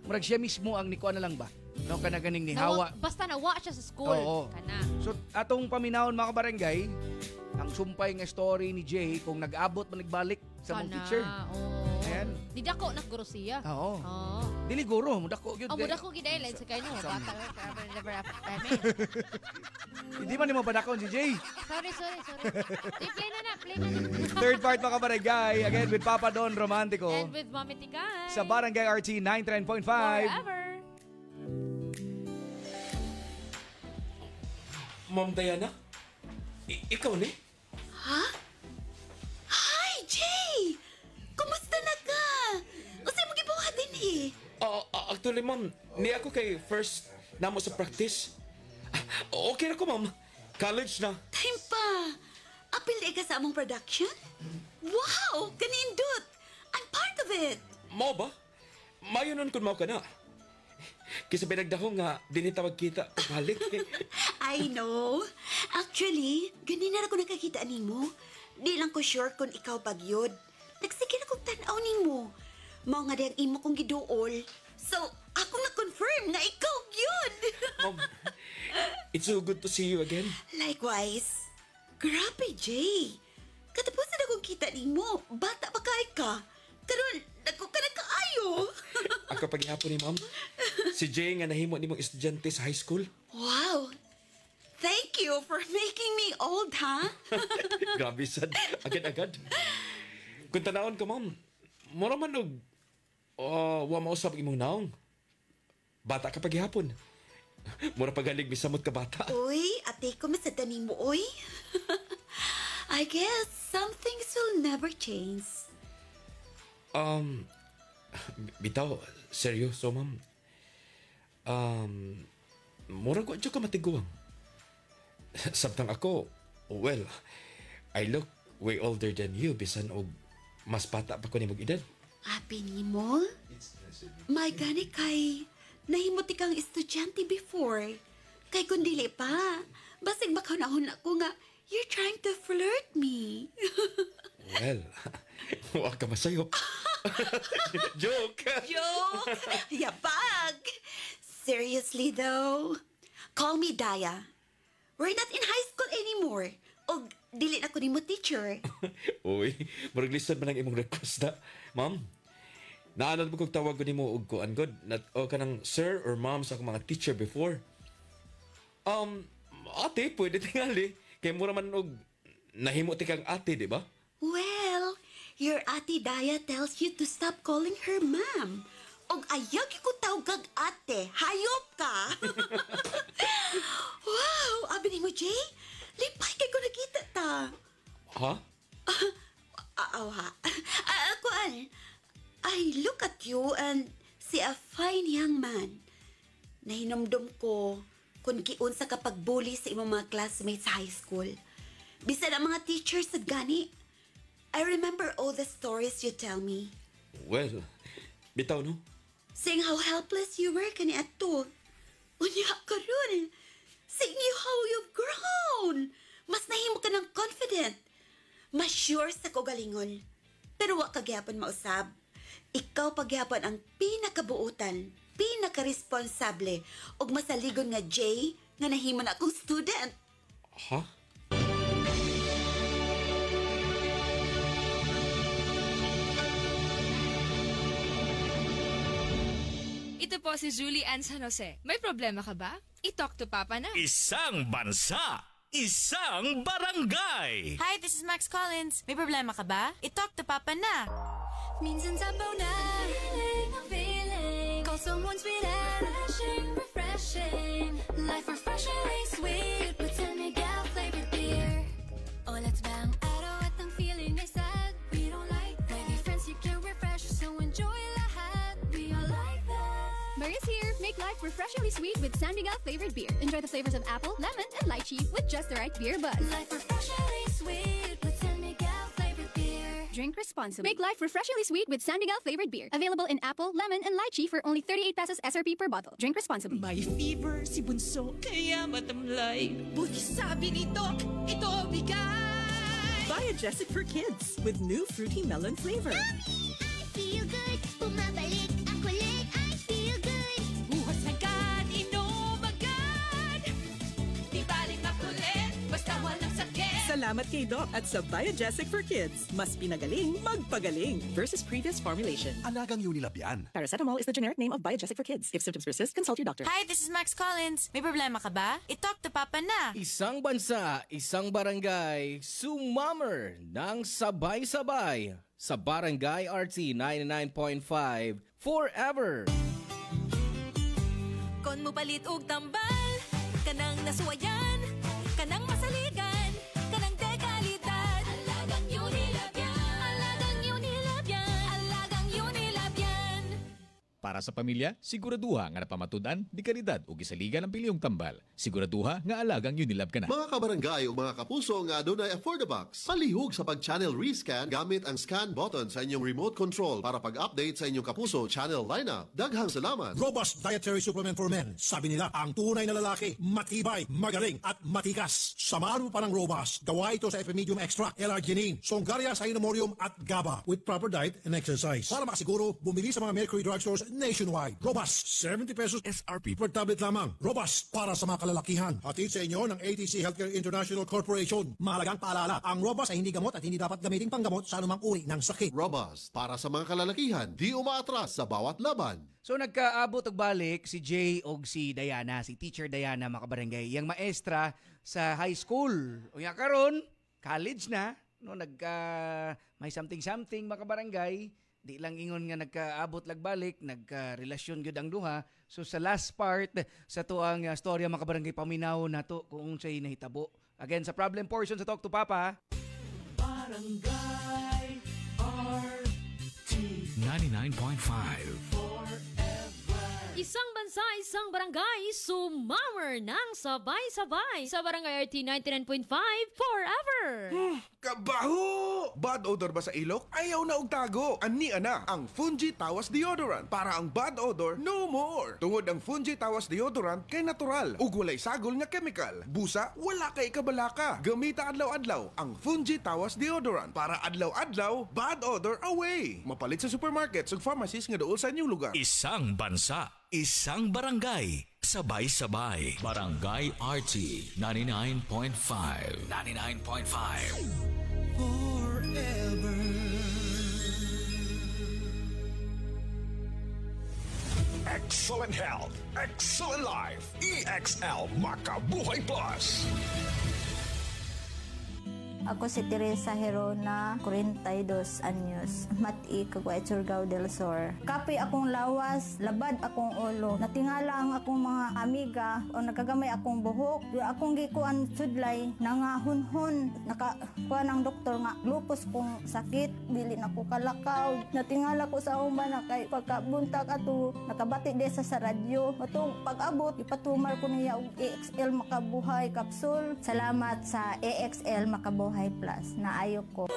murag siya mismo ang nikuan na lang ba? No, kana ganing ni hawa. Basta nawa siya sa school. Kana. So atong paminahon mga barangay, ang sumpay nga story ni Jay kung nag-abot man nagbalik sa mong teacher. Ayan. Di dako naguro siya. Oo. Dili guro, mudako gyud. Muda ko gidailan sa kayo bata never after. Hindi man mo padakon si Jay. Sorry. Play na. Third part mga barangay, again with Papa Don Romantico. And with Mommy Tikay. Sa Barangay RT 99.5. Forever. Ma'am Diana? Ikaw ni? Ha? Hi, Jay! Kumusta na ka? Usay mo gibuhat din eh. Actually, ma'am, ni ako kay first namo sa practice. Okay na ko, ma'am. College na. Time pa. Apil ka sa among production? Wow! Kanindot! I'm part of it! Mao ba? Mayonon kun mao ka na. Kisa pinagdahong nga, dinitawag kita pagbalik. I know. Actually, ganin na ako nakakita nimo. Di lang ko sure kung ikaw pagyod. Nagsige na kong tanaw nimo. Mao nga diyang imo kong giduol. So, ako na-confirm nga ikaw yun. Mom, it's so good to see you again. Likewise. Grabe, Jay. Katapos na akong kita nimo. Bata pa kay ka. Karon, dako ka na kaayo. Ako paghihapon ni ma'am. Si Jay nga nahimo nimong estudyante sa high school. Wow. Thank you for making me old, ha? Grabe sad. Agad-agad. Kung tanawon ka, ma'am, mura man og wa mausap imong naong. Bata ka paghihapon. Mura pagalig bisamot ka bata. Uy, ate ko masadanin mo, uy. I guess some things will never change. Bitaw, seryoso, ma'am. Mura ko ka matiguang. Samtang ako, well, I look way older than you, bisan og mas bata pa ko ni mong edad. Happy ni mo? May gani kay nahimuti kang estudyante before. Kay kundili pa. Basig makanahon ako nga, you're trying to flirt me. Well, huwag ka masayop. Joke! Joke? Yabag! Seriously though, call me Daya. We're not in high school anymore. O dili na ko ni mo teacher. Uy, murag listen man ang imong request na. Ma'am, naanad mo kong tawag ko ni mo og kuan god. O ka ng sir or ma'am sa akong mga teacher before. Ate, pwede tingali. Kaya mura man og nahimo ti kang ate, di ba? Well, your ate Daya tells you to stop calling her ma'am. Og ayaw ko tawag ate. Hayop ka! Wow! Abi ni mo, Jay? Lipay kay ko nakita ta. Ha? I look at you and see a fine young man. Nahinomdom ko kung giun sa kapag-bully sa imong mga classmates sa high school. Bisan ang mga teachers sa gani. I remember all the stories you tell me. Well, bitaw no? Saying how helpless you were kani ato. Unya ka ron. Saying you how you've grown. Mas nahimo ka ng confident. Mas sure sa kagalingon. Pero wa kagyapon mausab. Ikaw pagyapon ang pinakabuutan, pinakaresponsable, ug masaligon nga Jay nga nahimo na akong student. Ha? Ito po si Julie Ann San Jose. May problema ka ba? I-talk to Papa na. Isang bansa, isang barangay. Hi, this is Max Collins. May problema ka ba? I-talk to Papa na. Minsan sabaw na feeling. Call someone sweet and refreshing. Life refreshingly sweet with San Miguel flavored beer. Oh, let's bang araw at ang feeling ay sad. We don't like that. With friends you can refresh, so enjoy lahat. We all like that. Maria's here. Make life refreshingly sweet with San Miguel flavored beer. Enjoy the flavors of apple, lemon, and lychee with just the right beer buzz. Life refreshingly sweet with San Miguel flavored beer. Drink responsibly. Make life refreshingly sweet with San Miguel flavored beer. Available in apple, lemon, and lychee for only 38 pesos SRP per bottle. Drink responsibly. May fever si Bunso, kaya matamlay. Buti sabi ni Doc, ito ang bigay. Biogesic for kids with new fruity melon flavor. Mommy, I feel good. Bumabalik ang kulit. I feel good. Buhos agad, inom agad. Di baling makulit, basta walang sakit. Salamat kay Doc at sa Biogesic for Kids. Mas pinagaling, magpagaling versus previous formulation. Alagang Unilab yan. Paracetamol is the generic name of Biogesic for Kids. If symptoms persist, consult your doctor. Hi, this is Max Collins. May problema ka ba? I-talk to Papa na. Isang bansa, isang barangay, sumammer ng sabay-sabay sa Barangay RT 99.5 forever. Kon mo palit og tambal, kanang nasuwayan, kanang masaligan, kanang dekalidad. Alagang Unilab yan. Alagang Unilab yan. Alagang Unilab yan. Para sa pamilya, siguraduha nga napamatud-an di kalidad o gisaligan ang pilyong tambal. Siguraduha nga alagang Unilab ka na. Mga kabarangay o mga kapuso nga adunay Affordabox, palihog sa pag-channel rescan gamit ang scan button sa inyong remote control para pag-update sa inyong kapuso channel lineup. Daghang salamat. Robust Dietary Supplement for Men. Sabi nila, ang tunay na lalaki, matibay, magaling at matikas. Samahan mo pa ng Robust. Gawa ito sa FMedium Extra, L-Arginine, Songaria Cynomorium at GABA with proper diet and exercise. Para makasiguro, bumili sa mga Mercury drugstores nationwide. Robust, 70 pesos SRP per tablet lamang. Robust para sa mga kalalakihan. Hatid sa inyo ng ATC Healthcare International Corporation. Mahalagang paalala, ang Robust ay hindi gamot at hindi dapat gamitin panggamot sa anumang uri ng sakit. Robust para sa mga kalalakihan, di umaatras sa bawat laban. So nagkaabot og balik si Jay og si Diana, si Teacher Diana makabarangay, yang maestra sa high school. Unya karon, college na, no may something makabarangay. Di lang ingon nga nagkaabot lagbalik, nagka-relasyon gyud ang duha. So sa last part sa tuang storya makabarangay paminaw nato kung unsay nahitabo. Again sa problem portion sa Talk to Papa. Barangay RT 99.5. Isang bansa, isang barangay, sumammer ng sabay-sabay sa Barangay RT 99.5 forever! Kabaho! Bad odor ba sa ilok? Ayaw na og tago. Ani ana ang Fungi Tawas Deodorant para ang bad odor no more. Tungod ang Fungi Tawas Deodorant kay natural ug walay sagol nga chemical. Busa wala kay kabalaka. Gamita adlaw-adlaw ang Fungi Tawas Deodorant para adlaw-adlaw bad odor away. Mapalit sa supermarkets ug pharmacies nga duol sa inyong lugar. Isang bansa, isang barangay, sabay-sabay. Barangay RT 99.5. 99.5. Forever. Excellent health, excellent life. EXL Makabuhay Plus. Ako si Teresa Herona, 42 anyos, mati kagway Surigao del Sur. Kapoy akong lawas, labad akong ulo. Natingala ang akong mga amiga o nakagamay akong buhok. Yung akong gikuan sudlay, nangahunhon. Nakakuha ng doktor nga, lupus kong sakit, dili na ko kalakaw. Natingala ko sa uman na kay pagkabuntag ato, nakabati desa sa radyo. Matong pag-abot, ipatumar ko niya og EXL Makabuhay Capsule. Salamat sa EXL Makabuhay Plus na ayok ko.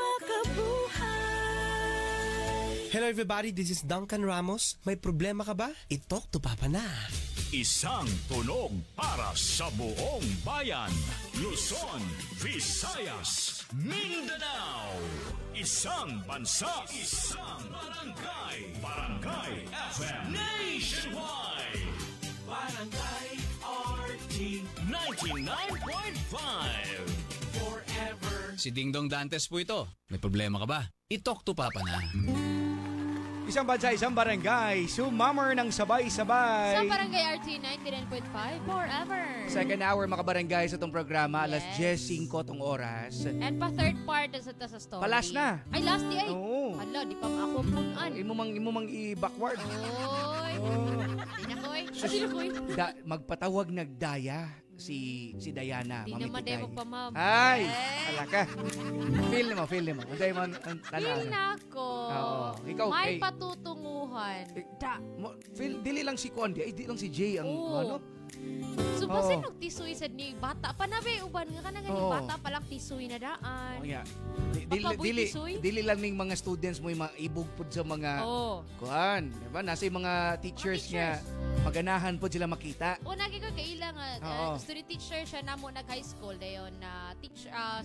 Hello everybody, this is Duncan Ramos. May problema ka ba? I-talk to Papa na. Isang tunog para sa buong bayan. Luzon, Visayas, Mindanao. Isang bansa, isang barangay. Barangay FM Nationwide. Barangay RT 99.5. Forever. Si Dingdong Dantes po ito. May problema ka ba? I-talk to Papa na. Isang bansa, isang barangay, sumammer ng sabay-sabay. Sa Barangay RT 99.5 forever. Second hour makabarangay sa itong programa, alas 10:05 tong oras. And pa third part sa story. Palas na. Ay, last di ay. Oo. Hala, di pa ako punan. Imo mang i-backward. Oy. Dinakoy. Magpatawag nagdaya si Diana. Di naman demo pa, ma'am. Ay, alaka. Feel mo. Unday mo Feel na ko. Oo. Ikaw, may patutunguhan. Dili lang si Kondi, di lang si Jay ang ano. So, basin nagtisoy sad ni bata pa na ba uban nga kanang ni bata pa lang tisoy na daan. Oh, yeah. Dili lang ning mga students mo maibugpod sa mga kuan, di ba? Nasa yung mga teachers nga maganahan po sila makita. O nagi ko kaila nga student teacher siya namo nag high school dayon na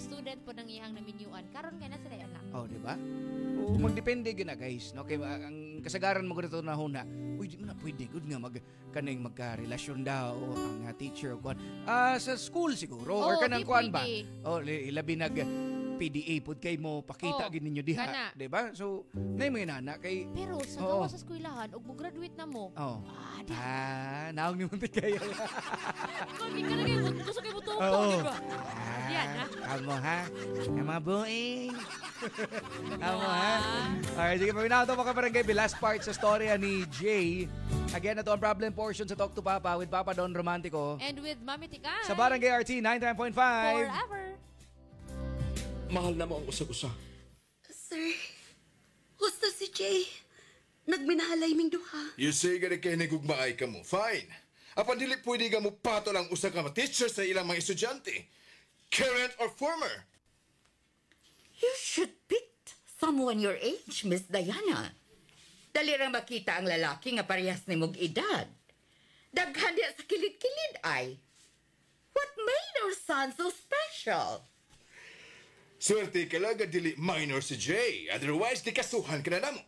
student po nang iyang naminyuan. Karon kay na sila anak. Oh, di ba? Magdepende gyud na guys, no? Kay ang kasagaran mo gud na huna. Uy, di man pwede gud nga magkarelasyon daw ang teacher o kuan. Sa school siguro or kanang kuan ba? Oh, ilabi nag PDA pud kay mo pakita gid ninyo diha, kana. di ba? So, nay mga nana kay Pero sa Oo. gawa sa eskwelahan, og mo-graduate na mo. Oh. Naong ni mo kayo. Kami ka na kayo, gusto kayo mo tupo, Oo. di ba? Yan, ha? Amo ha. Mga buing. Amo ha. Alright, sige, paminaw ito mga barangay. Last part sa storya ni Jay. Again, ito ang problem portion sa Talk to Papa with Papa Don Romantico. And with Mami Tikay. Sa Barangay RT 99.5. Forever. Mahal na mo ang usag-usa. Sir, gusto si Jay. Nagminahalay ming duha. You say gani kay nagugmaay ka mo. Fine. Apan dili pwede ka mo pato lang usa ka teacher sa ilang mga estudyante. Current or former. You should pick someone your age, Miss Diana. Dali ra makita ang lalaki nga parehas ni mong edad. Daghan diya sa kilid-kilid ay. What made our son so special? Swerte ka lang dili minor si Jay. Otherwise, di kasuhan ka na namo.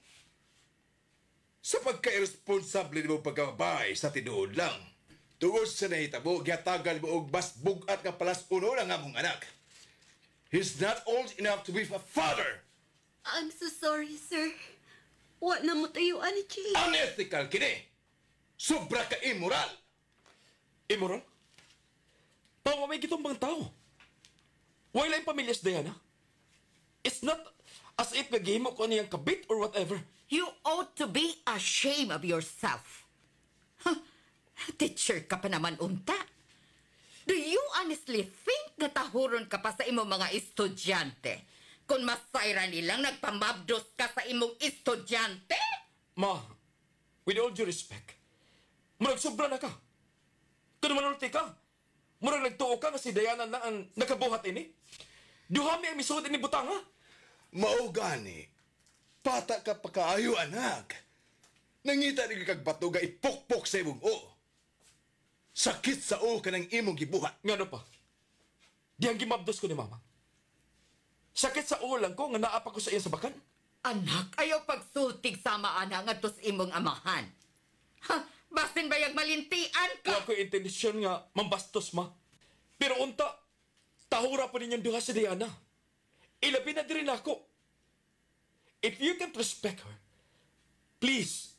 Sa pagka-irresponsable mo pagkabahay sa tinuod lang. Tungod sa nahitabo, gyatagal mo og bas bugat nga palas uno lang among anak. He's not old enough to be a father. I'm so sorry, sir. Wa na mo tayuan ni Jay. Unethical kini. Sobra ka immoral. Immoral? Pawamay kitong bang tao. Wala yung pamilya si Diana. It's not as if nagihimo ko niyang kabit or whatever. You ought to be ashamed of yourself. Huh? Teacher ka pa naman unta. Do you honestly think na tahuron ka pa sa imong mga estudyante? Kung masayra nilang nagpamabdos ka sa imong estudyante? Ma, with all due respect, murag sobra na ka. Kung manulti ka, murag nagtuo ka nga si Diana na ang nakabuhat ini. Duhami ang misuot ini butanga. Mao gani. Pata ka pa kaayo, anak. Nangita ni kag bato ga ipukpok sa imong o. Sakit sa o ka ng imong gibuhat. Ngano pa? Dihang gimabdos ko ni mama. Sakit sa o lang ko nga naapa ko sa iya sa bakan. Anak, ayaw pagsultig sa maana nga tos imong amahan. Ha, basin bayag malintian ka. Wa ko intensyon nga mambastos, ma. Pero unta, tahura pa ninyong duha si Diana. Ilabi na din ako. If you can't respect her, please,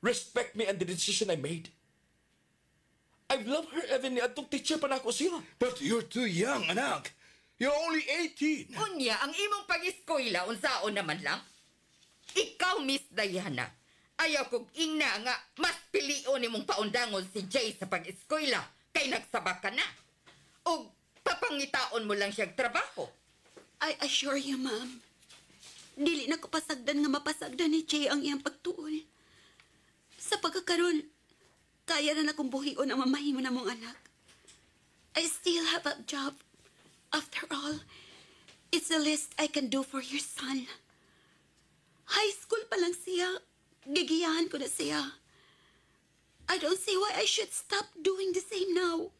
respect me and the decision I made. I've loved her even ni atong teacher pa na ako siya. But you're too young, anak. You're only 18. Unya, ang imong pag-eskwela, unsaon naman lang? Ikaw, Miss Diana, ayaw kong ina nga mas pilion ni mong paundangon si Jay sa pag-eskwela kay nagsabak ka na. O papangitaon mo lang siyang trabaho. I assure you, ma'am. Dili na ko pasagdan nga mapasagdan ni Jay ang iyang pagtuon. Sa pagkakaroon, kaya na akong buhion ang mamahimo na mong anak. I still have a job. After all, it's the least I can do for your son. High school pa lang siya. Gigiyahan ko na siya. I don't see why I should stop doing the same now.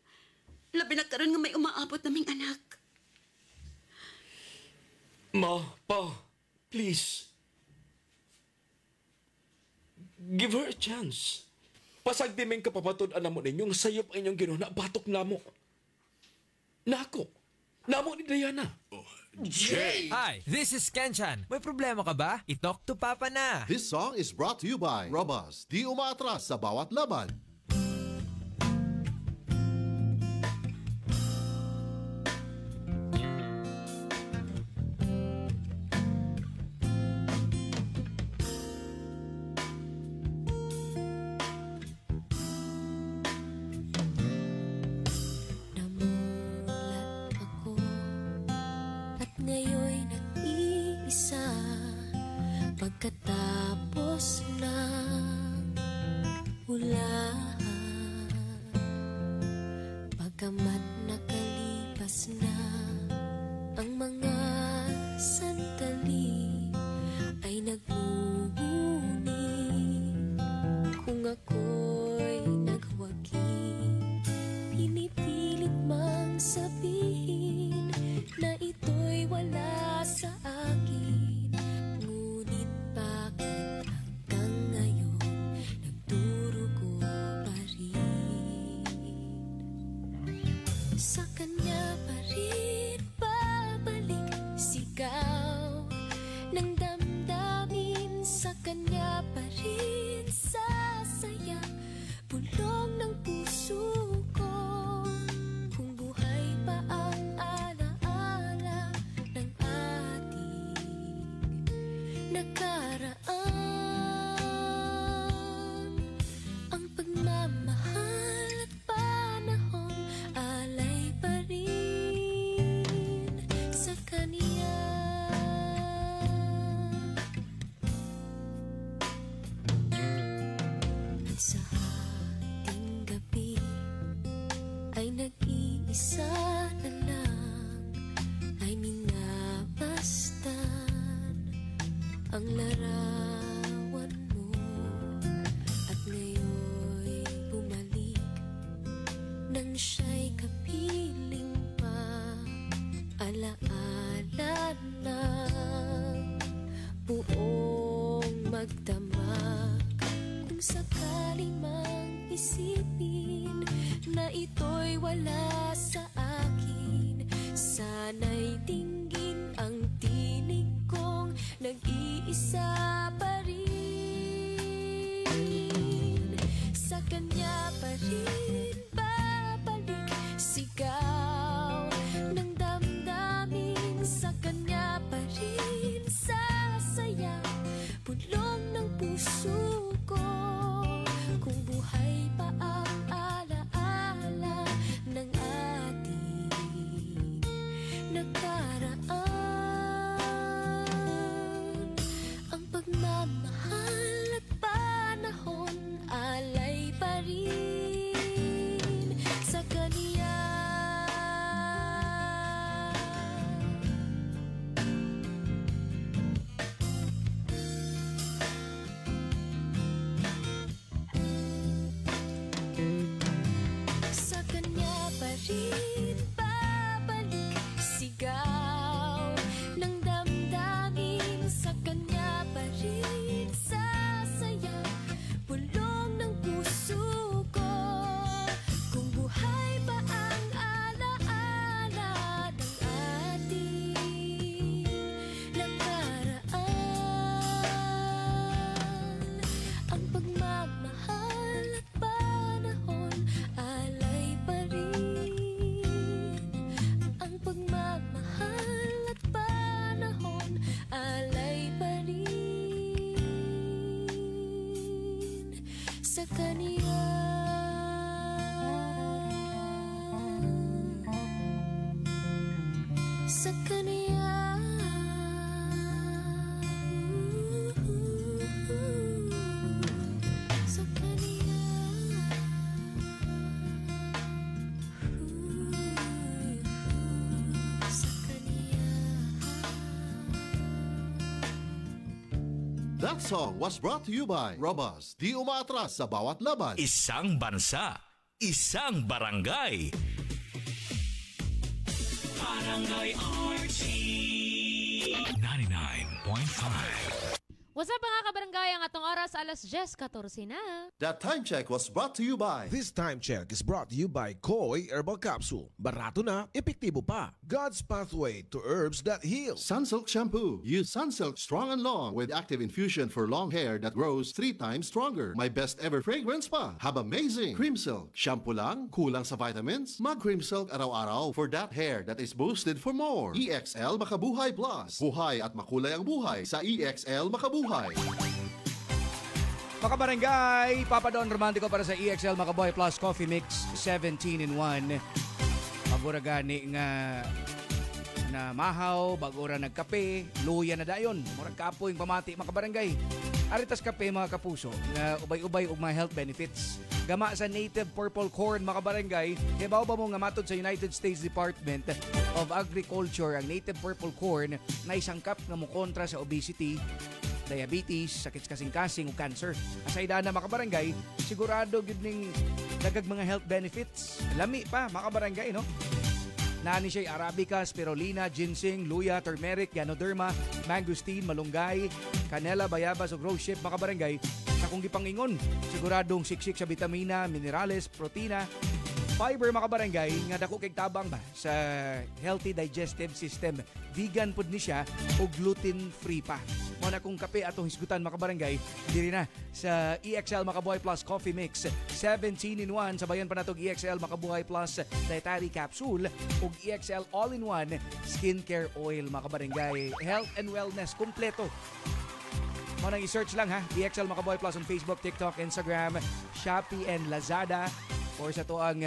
Labi na karon nga may umaabot naming anak. Ma, pa, please. Give her a chance. Pasag di men kapamatod anamo ninyo nga sayop ang inyong ginuna batok namo. Nako. Namo ni Diana. Jay! Hi, this is Kenchan. May problema ka ba? I-talk to Papa na. This song is brought to you by Robust. Di umaatras sa bawat laban. Ngayon'y nag-iisa pagkatapos ng ulan. Pagkamat nakalipas na ang mga sandali ay nagmumuni kung ako'y nagwagi. Pinipilit mang sabihin na ito'y wala sa akin. Ngunit bakit hanggang ngayon nagdurugo pa rin? Sa kanya pa rin ba ang larawan mo at ngayon'y bumalik nang siya'y kapiling pa, alaala ng buong magdamag. Kung sakali mang isipin na ito'y wala sa akin, sana'y dinggin ang tinig kong nag-iisa pa rin. Sa kanya pa rin babalik, sigaw ng damdamin. Sa kanya pa rin sasaya, bulong ng puso ko. Kung buhay pa ang alaala ng ating nakaraan, ang pagmamahal at panahon alay pa rin sa kaniya. Sa kanya pa rin babalik, sigaw ng damdamin. Sa kanya pa rin sasaya, bulong ng puso ko. Kung buhay pa ang alaala ng ating nakaraan, ang pagmamahal at panahon alay pa rin. Ang pagmamahal at panahon alay pa rin sa kaniya. Sa kaniya. Sa kaniya. Sa kaniya. That song was brought to you by Robust. Di umaatras sa bawat laban. Isang bansa, isang barangay. Barangay RT 99.5. What's up mga kabarangay? Ang atong oras alas 10:14 na. That time check was brought to you by... This time check is brought to you by Koi Herbal Capsule. Barato na, epektibo pa. God's pathway to herbs that heal. Sunsilk Shampoo. Use Sunsilk Strong and Long with active infusion for long hair that grows 3 times stronger. My best ever fragrance pa. Have amazing. Cream Silk. Shampoo lang? Kulang sa vitamins? Mag Cream Silk araw-araw for that hair that is boosted for more. EXL Makabuhay Plus. Buhay at makulay ang buhay sa EXL Makabuhay. Mga barangay, Papa Don Romantico para sa EXL Makabuhay Plus Coffee Mix 17-in-1. Bagura gani nga na mahaw, bagura nagkape, luya na dayon. Murag kapoy yung pamati mga barangay. Aritas kape mga kapuso nga ubay-ubay og mga health benefits. Gama sa native purple corn mga barangay, hibaw ba mo nga matod sa United States Department of Agriculture ang native purple corn na isang kap nga mo kontra sa obesity, diabetes, sakit kasing-kasing o cancer. Asay na mga kabarangay, sigurado gud ning dagag mga health benefits. Lami pa mga kabarangay, no? Nani siya Arabica, Spirulina, Ginseng, Luya, Turmeric, Ganoderma, Mangosteen, Malunggay, Canela, Bayabas o Rosehip mga kabarangay. Sa kung gipangingon, siguradong siksik sa vitamina, minerales, protina, fiber mga kabarangay nga dako kay tabang ba sa healthy digestive system. Vegan pud ni siya o gluten free pa. Mo na kung kape atong hisgutan mga kabarangay, diri na sa EXL Makabuhay Plus Coffee Mix 17-in-1. Sabayan pa natong EXL Makabuhay Plus Dietary Capsule ug EXL All-in-One Skincare Oil mga kabarangay. Health and wellness kompleto. Mo nang i-search lang ha, EXL Makabuhay Plus on Facebook, TikTok, Instagram, Shopee and Lazada. Or sa to ang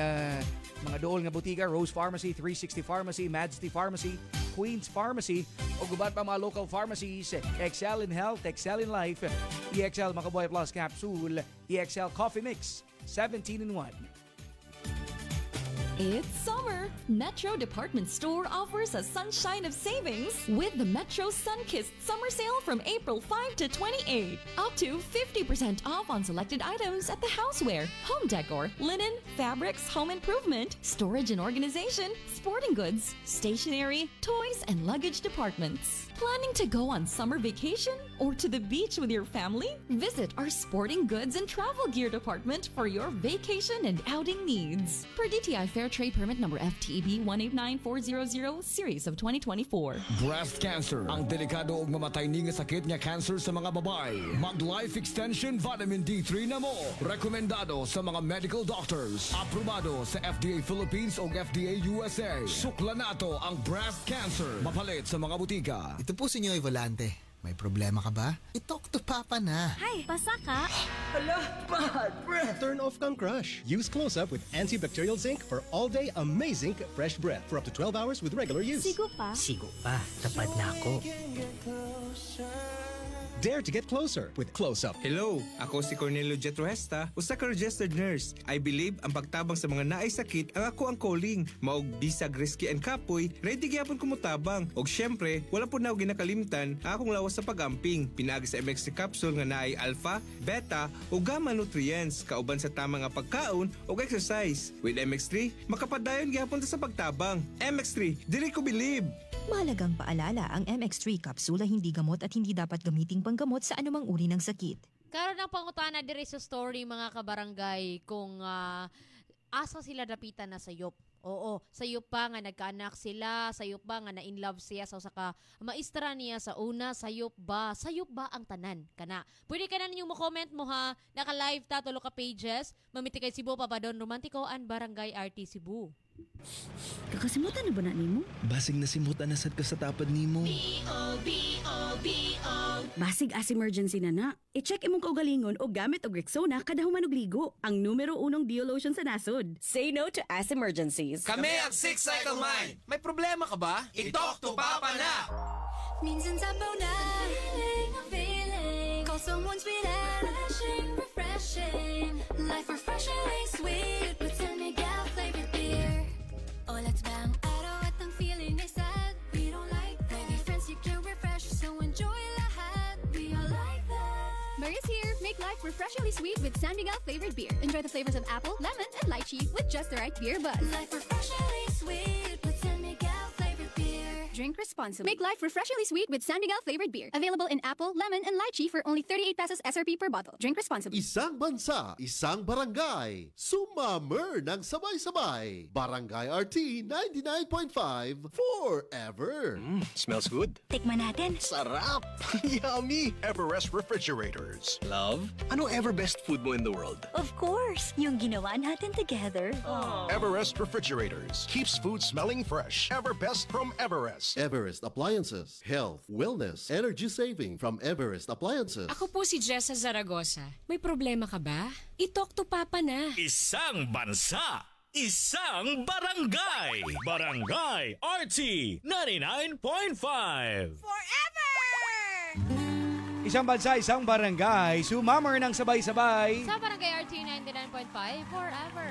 mga dool nga butika, Rose Pharmacy, 360 Pharmacy, Majesty Pharmacy, Queen's Pharmacy, o gubat pa mga local pharmacies, Excel in Health, Excel in Life, EXL Makabuhay Plus Capsule, EXL Coffee Mix, 17-in-1. It's summer! Metro Department Store offers a sunshine of savings with the Metro Sunkissed Summer Sale from April 5 to 28. Up to 50% off on selected items at the houseware, home decor, linen, fabrics, home improvement, storage and organization, sporting goods, stationery, toys, and luggage departments. Planning to go on summer vacation or to the beach with your family? Visit our sporting goods and travel gear department for your vacation and outing needs. Per DTI Fair Trade Permit number FTEB 189400 Series of 2024. Breast cancer, ang delikado ug mamatay ni nga sakit nga cancer sa mga babae. Mag Life Extension Vitamin D3 na mo. Rekomendado sa mga medical doctors. Aprobado sa FDA Philippines ug FDA USA. Sukla nato ang breast cancer. Mapalit sa mga butika. Ito po si Nyoy Volante. May problema ka ba? I-talk to Papa na. Hi, basa ka? Hala, bad breath! Turn off kang crush. Use Close-Up with antibacterial zinc for all-day amazing fresh breath for up to 12 hours with regular use. Sigo pa? Sigo pa. Tapad na ako. Dare to get closer with Close-Up. Hello, ako si Cornelio Jetruesta, usa ka registered nurse. I believe ang pagtabang sa mga naay sakit ang ako ang calling. Maog bisag risky and kapoy, ready gyapon kumutabang. Og syempre, wala po na ako ginakalimtan ang akong lawas sa pag-amping. Pinaagi sa MX3 capsule nga naay alpha, beta ug gamma nutrients kauban sa tama nga pagkaon ug exercise. With MX3, makapadayon gyapon ta sa pagtabang. MX3, dili ko believe. Mahalagang paalala, ang MX3 kapsula hindi gamot at hindi dapat gamiting panggamot sa anumang uri ng sakit. Karon ang pangutana diri sa story mga kabarangay kung asa sila dapitan na sayop. Oo, sayop pa nga nagkaanak sila, sayop ba nga na-in love siya sa usa ka maestra niya sa una, sayop ba ang tanan kana. Pwede ka na ninyong mo-comment mo ha, naka-live ta tulo ka pages, Mamiti kay Cebu Papadon Romantikoan Barangay RT Cebu. Kakasimutan na ba na nimo? Basig na simutan na sad ka sa tapad nimo. Basig as emergency na. I-check imong kaugalingon o gamit og Rexona kada human og ligo. Ang numero 1 Dio lotion sa nasod. Say no to as emergencies. Kami ang Six Cycle Mind. May problema ka ba? I-talk to Papa na! Minsan sabaw na feeling. Call someone sweet and refreshing. Life refreshingly sweet with San Miguel flavored beer. Let's bang araw at ang feeling ay sad. We don't like that. Maybe friends you can refresh, so enjoy lahat. We all like that. Mary's here. Make life refreshingly sweet with San Miguel flavored beer. Enjoy the flavors of apple, lemon, and lychee with just the right beer buzz. Life refreshingly sweet with San Miguel flavored beer. Drink responsibly. Make life refreshingly sweet with San Miguel flavored beer. Available in apple, lemon, and lychee for only 38 pesos SRP per bottle. Drink responsibly. Isang bansa, isang barangay. Sumammer ng sabay-sabay. Barangay RT 99.5 forever. Smells good. Tikman natin. Sarap! Yummy! Everest Refrigerators. Love, ano ever best food mo in the world? Of course, yung ginawa natin together. Everest Refrigerators. Keeps food smelling fresh. Ever best from Everest. Everest Appliances. Health, wellness, energy saving from Everest Appliances. Ako po si Jessa Zaragoza. May problema ka ba? I-talk to Papa na. Isang bansa, isang barangay. Barangay RT 99.5. Isang bansa, isang barangay. Sumammer ng sabay-sabay. Sa Barangay RT 99.5 forever.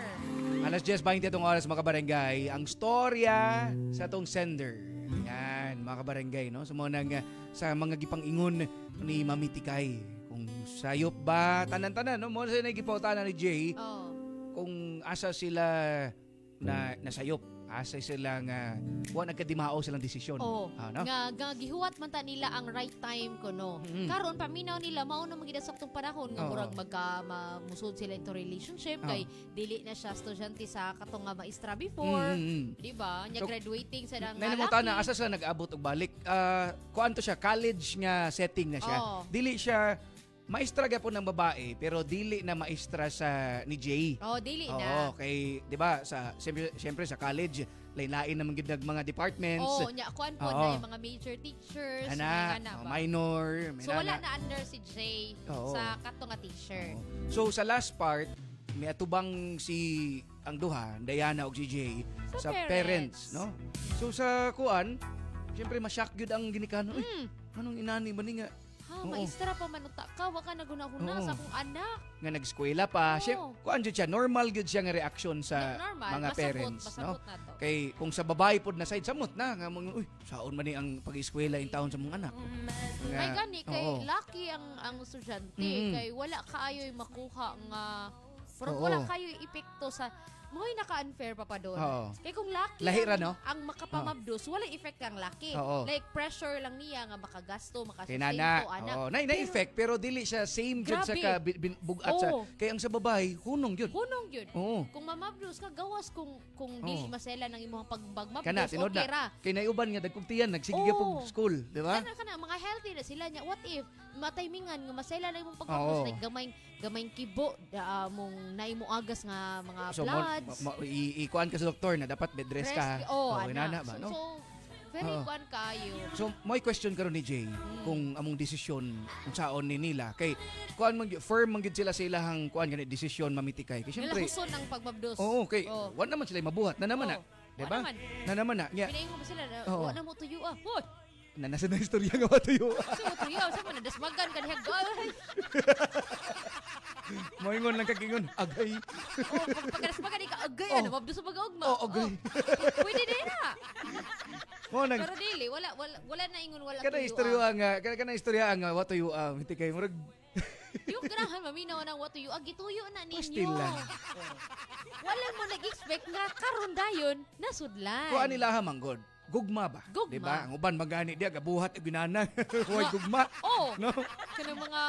Alas 10:20 itong oras mga barangay. Ang storya sa tong sender. Yan, mga kabarangay, no? Sa mga gipang-ingon ni Mami Tikay. Kung sayop ba, tanan-tanan, no? Mo sa nagipawtanan ni Jay. Kung asa sila na nasayop. Asa sila nga, nagkadimao silang desisyon. No? Nga gihuwat man ta nila ang right time ko, no? Karon paminaw nila, mao na magidasaktong panahon. Nga murag musud sila into relationship. Kay dili na siya estudyante sa katong nga maestra before. Diba? Nya graduating sa nang lalaki. Na asa sa nag-abot og balik. Kuan to siya, college nga setting na siya. Dili siya maestra gyapon ng babae pero dili na maestra sa ni Jay. Dili na. Okay, 'di ba? Sa siyempre sa college lain-lain naman gid mga departments. Nya kuan po na yung mga major teachers, minor. So wala na under si Jay sa katong nga teacher. So sa last part may atubang si ang duha, Diana ug si Jay sa parents, no? So sa kuan, siyempre ma-shock gyud ang ginikanon. Anong inani man ni nga Ha, Oo. maestra pa manuta ka, wa ka naguna-huna Oo. sa akong anak. Nga nag-eskwela pa. Oo. Siya, kuan jud siya, normal jud siya nga reaksyon sa Normal, mga masabot, parents, no? masabot na to. Kay kung sa babae pod na side samot na nga mga uy, saon man ni ang pag-eskwela in taon sa mga anak. Nga, Ay gani kay oo. lucky ang estudyante Mm. kay wala kaayoy makuha nga pero Oo. wala kaayoy epekto sa mo'y naka-unfair pa pa doon. Oo. Kay kung lucky Lahira, ang, no? ang makapamabdos, wala effect kang lucky. Oo. Like pressure lang niya nga makagasto, Kay makasustain nana. to anak. Oh, na effect pero dili siya same jud sa Grabe. bugat sa Oo. kay ang sa babae hunong jud. Hunong yun. Oo. Kung mamabdos ka, gawas kung dili Oo. masela ng imong pagbagmabdos, Kana tinod okay ra. na. Kay naiuban nga dagkong tiyan nagsige gyud Oo. pag school, di ba? Kana mga healthy na sila niya. What if matimingan nga masela na imong Oo. pagbagmabdos like gamayng kibo mong naimo agas nga mga So bloods. ikuan ka sa doktor na dapat bed rest ka. Oh, inana ana. ba, no? So, very Oo. kuan kayo. So, may question karon ni Jay kung among desisyon kung saon ni nila kay kuan man firm man gyud sila sa ilahang kuan gani desisyon mamitikay. Kay syempre Nilahuson ng pagbabdos. Oo, okay. Oh. Wa naman sila mabuhat na naman na. Di ba? Wa naman. Na naman na. Nya, Pinaingon ba sila na Oo. wa na mo tuyo ah. Hoy, na nasa na istorya nga matuyo. sa mo tuyo, sa man dasmagan ka diha gal. Moingon lang kagingon, agay. Oh, pagkadasmagan ka agay Oh. ano, mabdos sa pag-ugma. Oh, agay. Pwede din na. Mo nang Pero dili, wala na ingon wala kada tuyo. istorya nga, kada istorya nga watuyo mitikay murag Yung ganahan maminaw ng what tuyo, gituyo na ninyo. Still lang. Wala mo nag-expect nga karon dayon nasudlan. kuan nila ha manggod. Gugma ba? Gugma. Di ba? Ang uban magani dia gabuhat og ginana. Huwag gugma. Oh. No? Kanang mga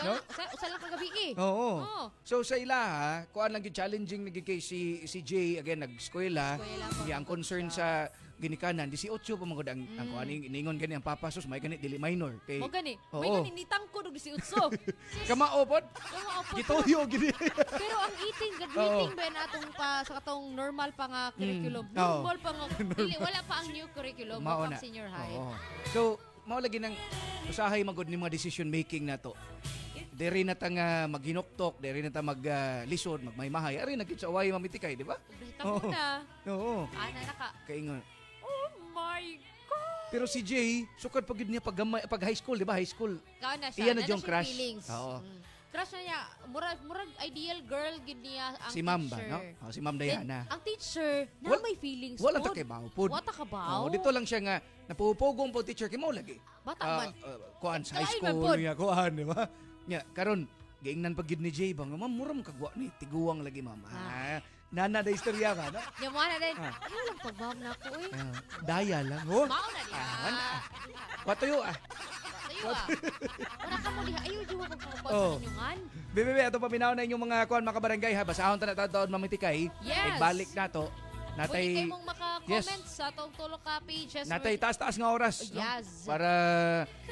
No? usa lang kagabi eh. Oo. Oh. So sa ilaha, kuan lang gid challenging naging kay si Jay again nag-eskwela. Ang concern sa ginikanan 18 pa man gud ang kuan iningon gani ang papasos may gani dili minor kay. Mo gani. Oo. May gani nitangko og 18. Kamao pod. Kamao pod. Gituyo gid. Pero ang eating graduating ba na atong pa sa katong normal pa nga curriculum. Oo. Normal pa nga dili wala pa ang new curriculum Mao mo na. pang senior high. Oo. So, mao lagi nang usahay magud ni mga decision making nato. Diri na ta nga maghinuktok, diri na ta lisod, magmaymahay. Ari na gid sa away mamitikay, di ba? Tamo na. Oo. Ana na ka. Kaingon. Oh my God. Pero si Jay, sukad pag gid niya pag high school, di ba? High school. Kaon na Iya siya. na Nana yung siyang crush. feelings. Oo. Crush na niya. Murag ideal girl gid niya ang Si Ma'am ba, teacher. no? Oh, si Ma'am Diana. Then, ang teacher, na Wal- may feelings Wala pod. ta kay bawpod. Wala ta ka baw. Oh, dito lang siya nga napupugong po teacher kay mo lagi. Bata man. Kuan sa high Kalain man school pod. niya kuan, di ba? Nya karon giingnan pag gid ni Jay bang ma'am muram kagwa ni tiguwang lagi ma'am. Nana da istorya ba, no? Yung mga na din, Ah. ano lang pagbam na ako eh. Daya lang, oh. Mao na diha. Patuyo ah. Tayo ah. Wala ka mo diha. Ayaw diwa pagpapapod Oh. sa inyongan. Bebe, ato paminaw na inyong mga kuan mga barangay ha. Basahon ta na taon mamitikay. Yes. Balik na to. Pwede Natay kayo mong maka-comment sa itong tulong ka pages. natay taas-taas nga oras, no? Yes. Para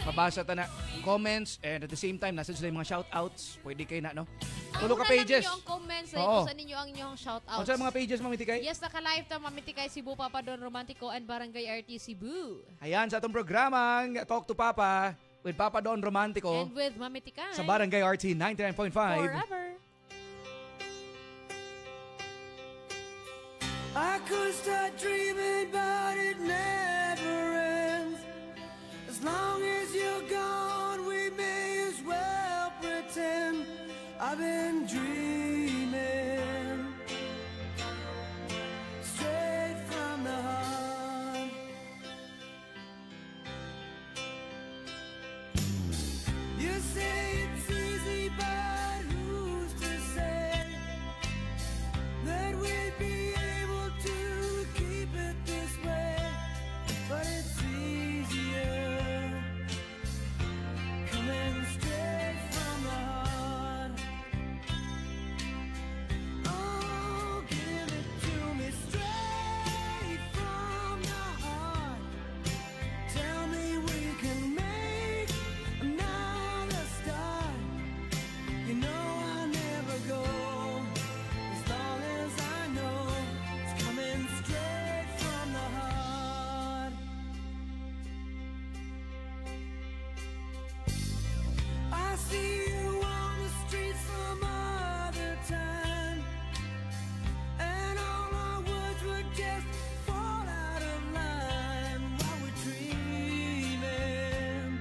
mabasa ta na comments and at the same time nasa sila yung mga shoutouts. Pwede kayo na, no? Tulo ka pages. Ninyo ang comments, Oo. kung saan ninyo ang inyong shoutouts. Ano sa mga pages mamitikay? Yes, naka-live ta Mamitikay Cebu, Papa Don Romantico and Barangay RT Cebu. Ayan sa atong programang Talk to Papa with Papa Don Romantico And with Mamitikay. sa Barangay RT 99.5. Forever. I could start dreaming, but it never ends. As long as you're gone, we may as well pretend I've been dreaming. Straight from the heart. You say it's easy, but who's to say that we'd be able to keep it this way? But it's easier coming straight from the heart. Oh, give it to me straight from the heart. Tell me we can make another start. You know I'll never go as long as I know it's coming straight from the heart. I see you on the street some other time, and all our words would just fall out of line while we're dreaming.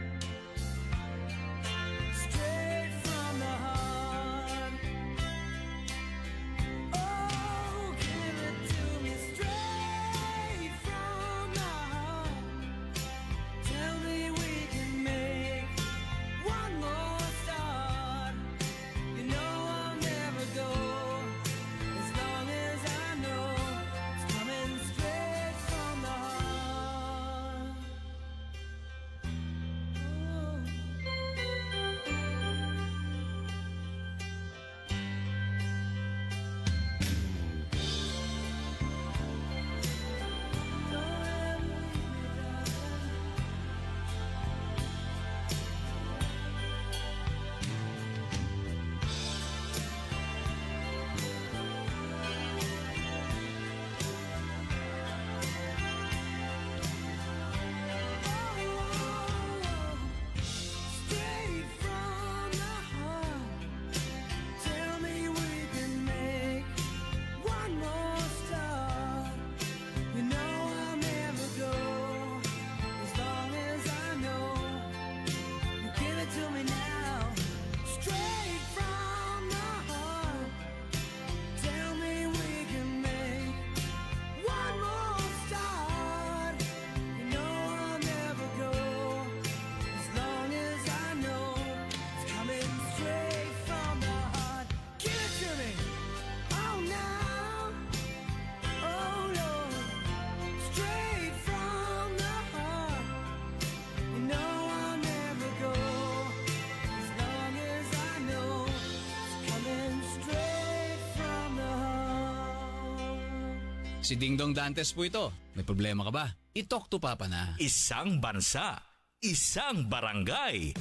Si Dingdong Dantes po ito. May problema ka ba? I-talk to Papa na. Isang bansa, isang barangay.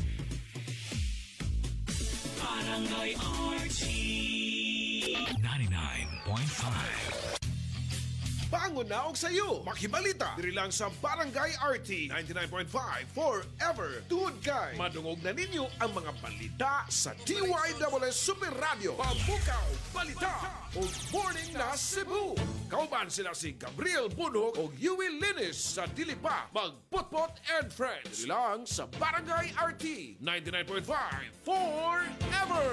Barangay RT 99.5. Bangon na og sayo. Makibalita diri lang sa Barangay RT 99.5 forever. Tungod kay madungog na ninyo ang mga balita sa DYWS Super Radio. Pamukaw balita o Morning na Cebu. Kauban sila si Gabriel Bunog o Yui Linis sa Dilipa. Magpotpot and Friends. Diri lang sa Barangay RT 99.5 forever.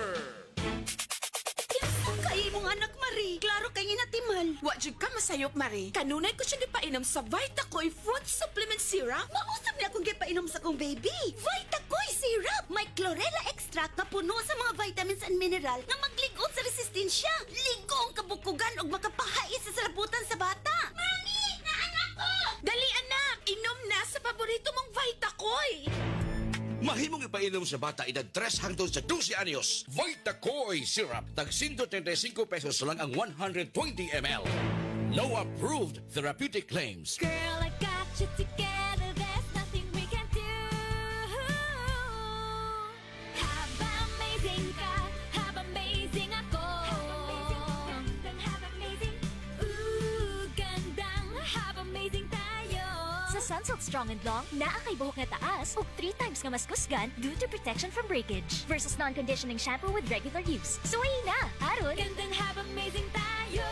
Kay mong anak, Marie. Klaro kay inatiman. Wa jud ka masayop, Marie. Kanunay ko siya gipainom sa Vitacoy Fruit Supplement Syrup. Mausap niya akong gipainom sa kong baby. Vitacoy Syrup! May chlorella extract na puno sa mga vitamins and mineral na magligon sa resistensya. Ligo ang kabukugan o makapahais sa salabutan sa bata. Mami! Naanak ko! Dali, anak! Inom na sa paborito mong Vitacoy! Mahimong ipainom sa bata edad 3 hangtod sa 12 anyos. Vitacoy Syrup. Tag 135 pesos lang ang 120 ml. No approved therapeutic claims. Girl, I got you together. There's nothing we can do. Have amazing ka. Have amazing ako. Have amazing. Ooh, gandang. Have amazing tayo. Sa Sunsilk Strong and Long, naa kay buhok nga taas ug 3 times nga mas kusgan due to protection from breakage versus non-conditioning shampoo with regular use. So ayun na, aron. Gandang have amazing tayo.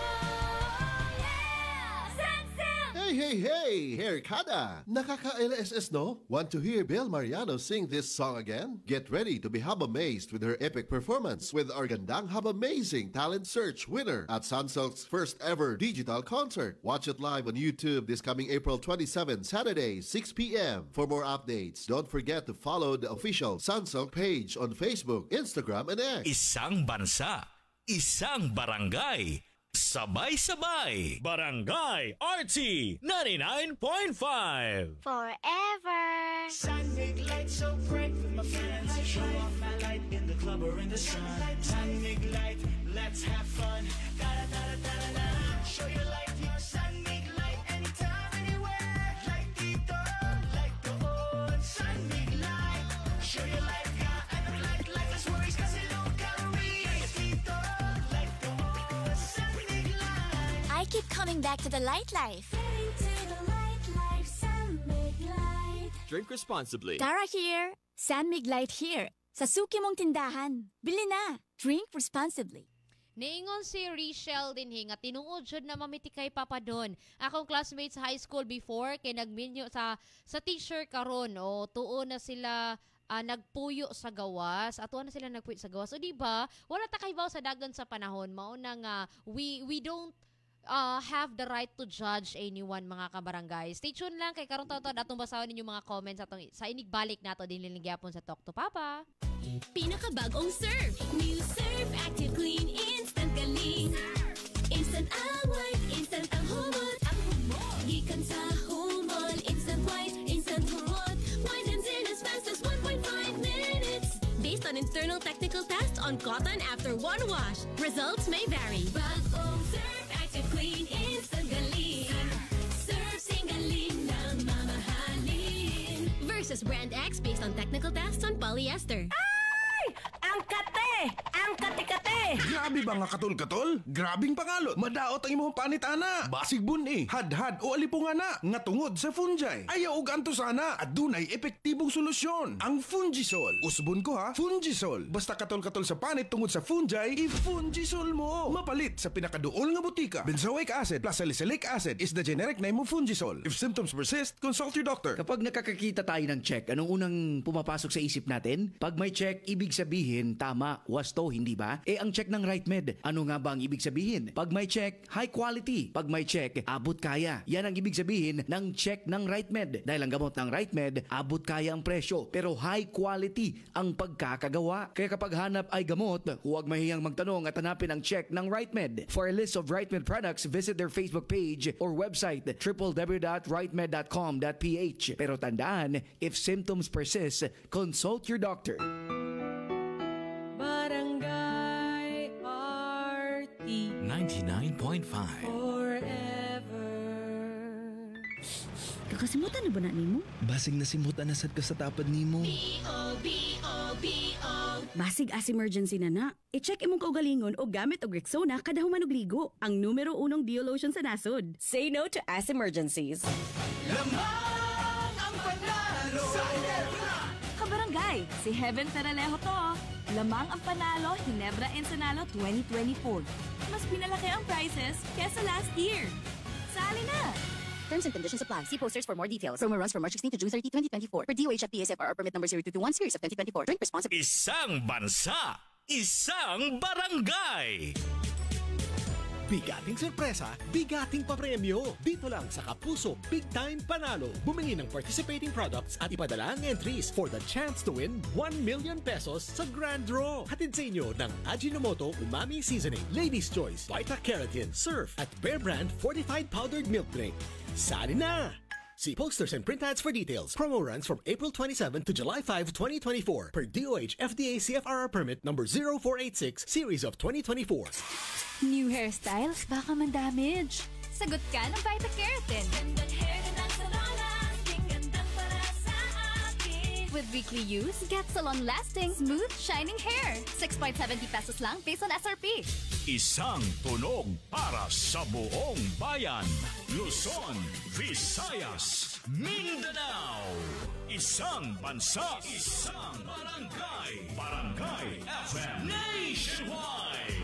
Yeah! Sunsilk! Hey, Haircada! Nakaka-LSS, no? Want to hear Bel Mariano sing this song again? Get ready to be hub-amazed with her epic performance with our Gandang Hub-Amazing Talent Search winner at Sunsilk's first ever digital concert. Watch it live on YouTube this coming April 27, Saturday, 6 p.m. For more updates, don't forget to follow the official Sunsilk page on Facebook, Instagram, and X. Isang bansa, isang barangay. Sabay-sabay. Barangay RT 99.5. Forever. Sun make light so bright with my friends. Show off my light in the club or in the sun. Sun make light, let's have fun. Da da da da da da. Show your light, your sun make light anytime, anywhere. Light dito, light doon. Sun make light. Show your light, yeah, and I'm light less worries 'cause it low calories. Dito, light doon. Sun make light. I keep coming back to the light life. Getting to the light life. Sun make light. Drink responsibly. Tara here. San Mig Light here. Sa suki mong tindahan. Bili na. Drink responsibly. Niingon si Richelle din nga tinuod jud na mamitikay papa doon. Akong classmate sa high school before kay nagminyo sa teacher karon o tuon na sila nagpuyo sa gawas. Ato na sila nagpuyo sa gawas. So di ba, wala ta kay baw sa dagan sa panahon mao na nga we don't have the right to judge anyone, mga kabarangay. Stay tuned lang kay karong taon atong basahon ninyo mga comments atong sa inigbalik nato din liligapon sa Talk to Papa. Pinakabagong Surf. New Surf Active Clean Instant Galing. Instant ang white, instant ang humot. Gikan sa humot, instant white, instant humot. Whitens in as fast as 1.5 minutes. Based on internal technical tests on cotton after one wash. Results may vary. Bagong Surf Active Clean Instant Galing. Surf sing galing na mamahalin. Versus Brand X based on technical tests on polyester. Ang kate! Ang kate-kate! Grabe ba nga katol-katol? Grabing pangalot. Madaot ang imong panit, ana. Basig buni, hadhad o alipungana nga tungod sa fungi. Ayaw og anto sana at dunay epektibong solusyon. Ang Fungisol. Usbon ko ha, Fungisol. Basta katol-katol sa panit tungod sa fungi, i-Fungisol mo. Mapalit sa pinakaduol nga butika. Benzoic acid plus salicylic acid is the generic name of Fungisol. If symptoms persist, consult your doctor. Kapag nakakakita tayo ng check, anong unang pumapasok sa isip natin? Pag may check, ibig sabihin, tama, wasto, hindi ba? Ang check ng RightMed, ano nga ba ang ibig sabihin? Pag may check, high quality. Pag may check, abot kaya. Yan ang ibig sabihin ng check ng RightMed. Dahil ang gamot ng RightMed, abot kaya ang presyo, pero high quality ang pagkakagawa. Kaya kapag hanap ay gamot, huwag mahiyang magtanong at hanapin ang check ng RightMed. For a list of RightMed products, visit their Facebook page or website www.rightmed.com.ph. Pero tandaan, if symptoms persist, consult your doctor. Barangay RT 99.5. Forever. Nakasimutan na ba na nimo? Basig nasimutan na sad ka sa tapad nimo. Basig as emergency na. I-check imong kaugalingon o gamit og Rexona kada human og ligo. Ang numero 1 Dio lotion sa nasod. Say no to ass emergencies. Lamang ang panalo! Kabarangay, si Heaven Peralejo to. Lamang ang panalo, Ginebra Ensenalo 2024. Mas pinalaki ang prices kesa last year. Sali na! Terms and conditions apply. See posters for more details. Promo runs from March 16 to June 30, 2024. Per DOH FTA SFR permit number 0221 series of 2024. Drink responsibly. Isang bansa, isang barangay. Bigating sorpresa, bigating papremyo. Dito lang sa Kapuso Big Time Panalo. Bumili ng participating products at ipadala ang entries for the chance to win 1 million pesos sa Grand Draw. Hatid sa inyo ng Ajinomoto Umami Seasoning, Ladies' Choice, Vita Keratin, Surf at Bear Brand Fortified Powdered Milk Drink. Sali na! See posters and print ads for details. Promo runs from April 27 to July 5, 2024 per DOH FDA CFRR permit number 0486 series of 2024. New hairstyle? Baka man-damage. Sagot ka ng Vita Keratin. With weekly use, get salon-lasting, smooth, shining hair. 6.70 pesos lang based on SRP. Isang tunog para sa buong bayan. Luzon, Visayas, Mindanao. Isang bansa, isang barangay. Barangay FM Nationwide.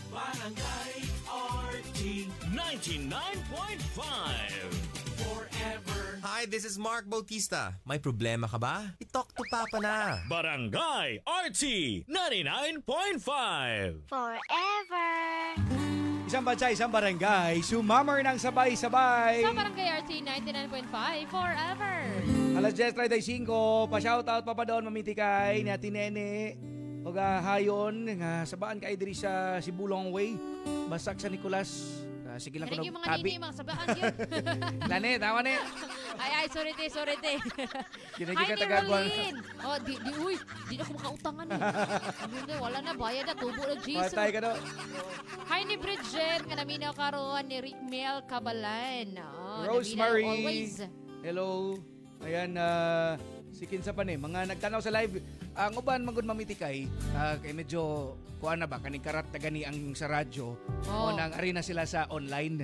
Barangay RT 99.5. Forever. Hi, this is Mark Bautista. May problema ka ba? I-talk to Papa na. Barangay RT 99.5. Forever. Isang bansa, isang barangay, sumammer ng sabay-sabay. Sa Barangay RT 99.5, forever. Alas 10:35, pa-shoutout pa doon, mamitikay, ni Ate Nene. O hayon, nga sabaan kay diri sa Sibulong Way. Basak sa Nicolas. Sige lang ko Kanang yung mga tabi. nini, mga sabaan yun. Lani, tawa ni. Ay, sorry te. Kinagi Hi ka ni tagagwan. Rolin. Oh, di na ko makautangan eh. Wala na, bayad na, tubo na Jesus. Patay ka daw. Hi ni Bridget, nga naminaw karoon ni Rick Mel Cabalan. Oh, Rosemary. naminaw always. Hello. Ayan, si Kinsa pa ni. Mga nagtanaw sa live. Ang uban, magod mamitikay. Kay medyo, kuha na ba, kaning karat na gani ang sa radyo. O nang arena sila sa online.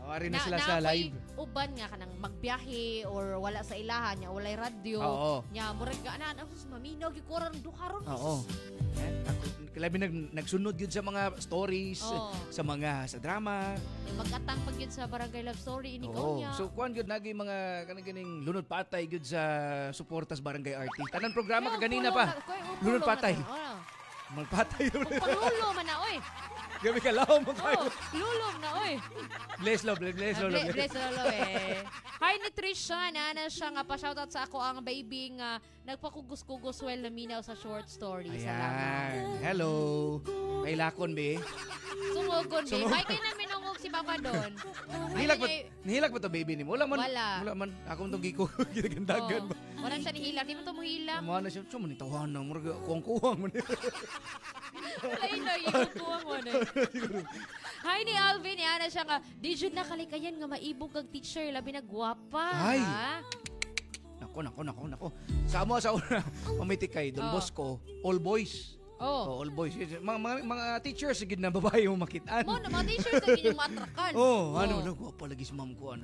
Arena sila sa live. Uban nga kanang magbiyahe or wala sa ilahan niya, walay radyo. Nya murag ana maminaw gyud ko ron duharon. Oo. Labi nagsunod yun sa mga stories, sa drama. Mag-atang pag yun sa Barangay Love Story, inigaw niya. So, kuhan yun, naging mga ganing lunod patay yun sa suportas Barangay RT. Tanang programa kaganina pa. Lunod patay. Magpatay yun. Palulo man na, oy. Gabi ka lao mo tayo. Lulom na, oy. Bless love eh. Hi ni Trisha, na siya nga pa-shoutout sa ako ang baby nga nagpakugos-kugos well na minaw sa short story. Ayan. Hello. May lakon, be. Sumugon, be. May kayo na minungog si Papa doon. Nihilak ba to baby ni mo? Wala man. Ako mong tunggi ko. Ginagandagan ba? Wala siya nihilak. Di mo ito muhilak. Mga na siya. Siya man itawahan na. Muraga kuwang-kuwang mo niya. Wala kuwang mo na. Hi ni Alvin. Yan na siya nga. Di jud na kalikayan nga maibog kag teacher. Labi na gwapa. Ay. Nako. Sa una, mamitikay. Don Bosco. All boys. All boys. Mga teachers, sigid na babae mo makitaan. Mga teachers, sigid yung matrakan. Gwapa lagi si ma'am ko.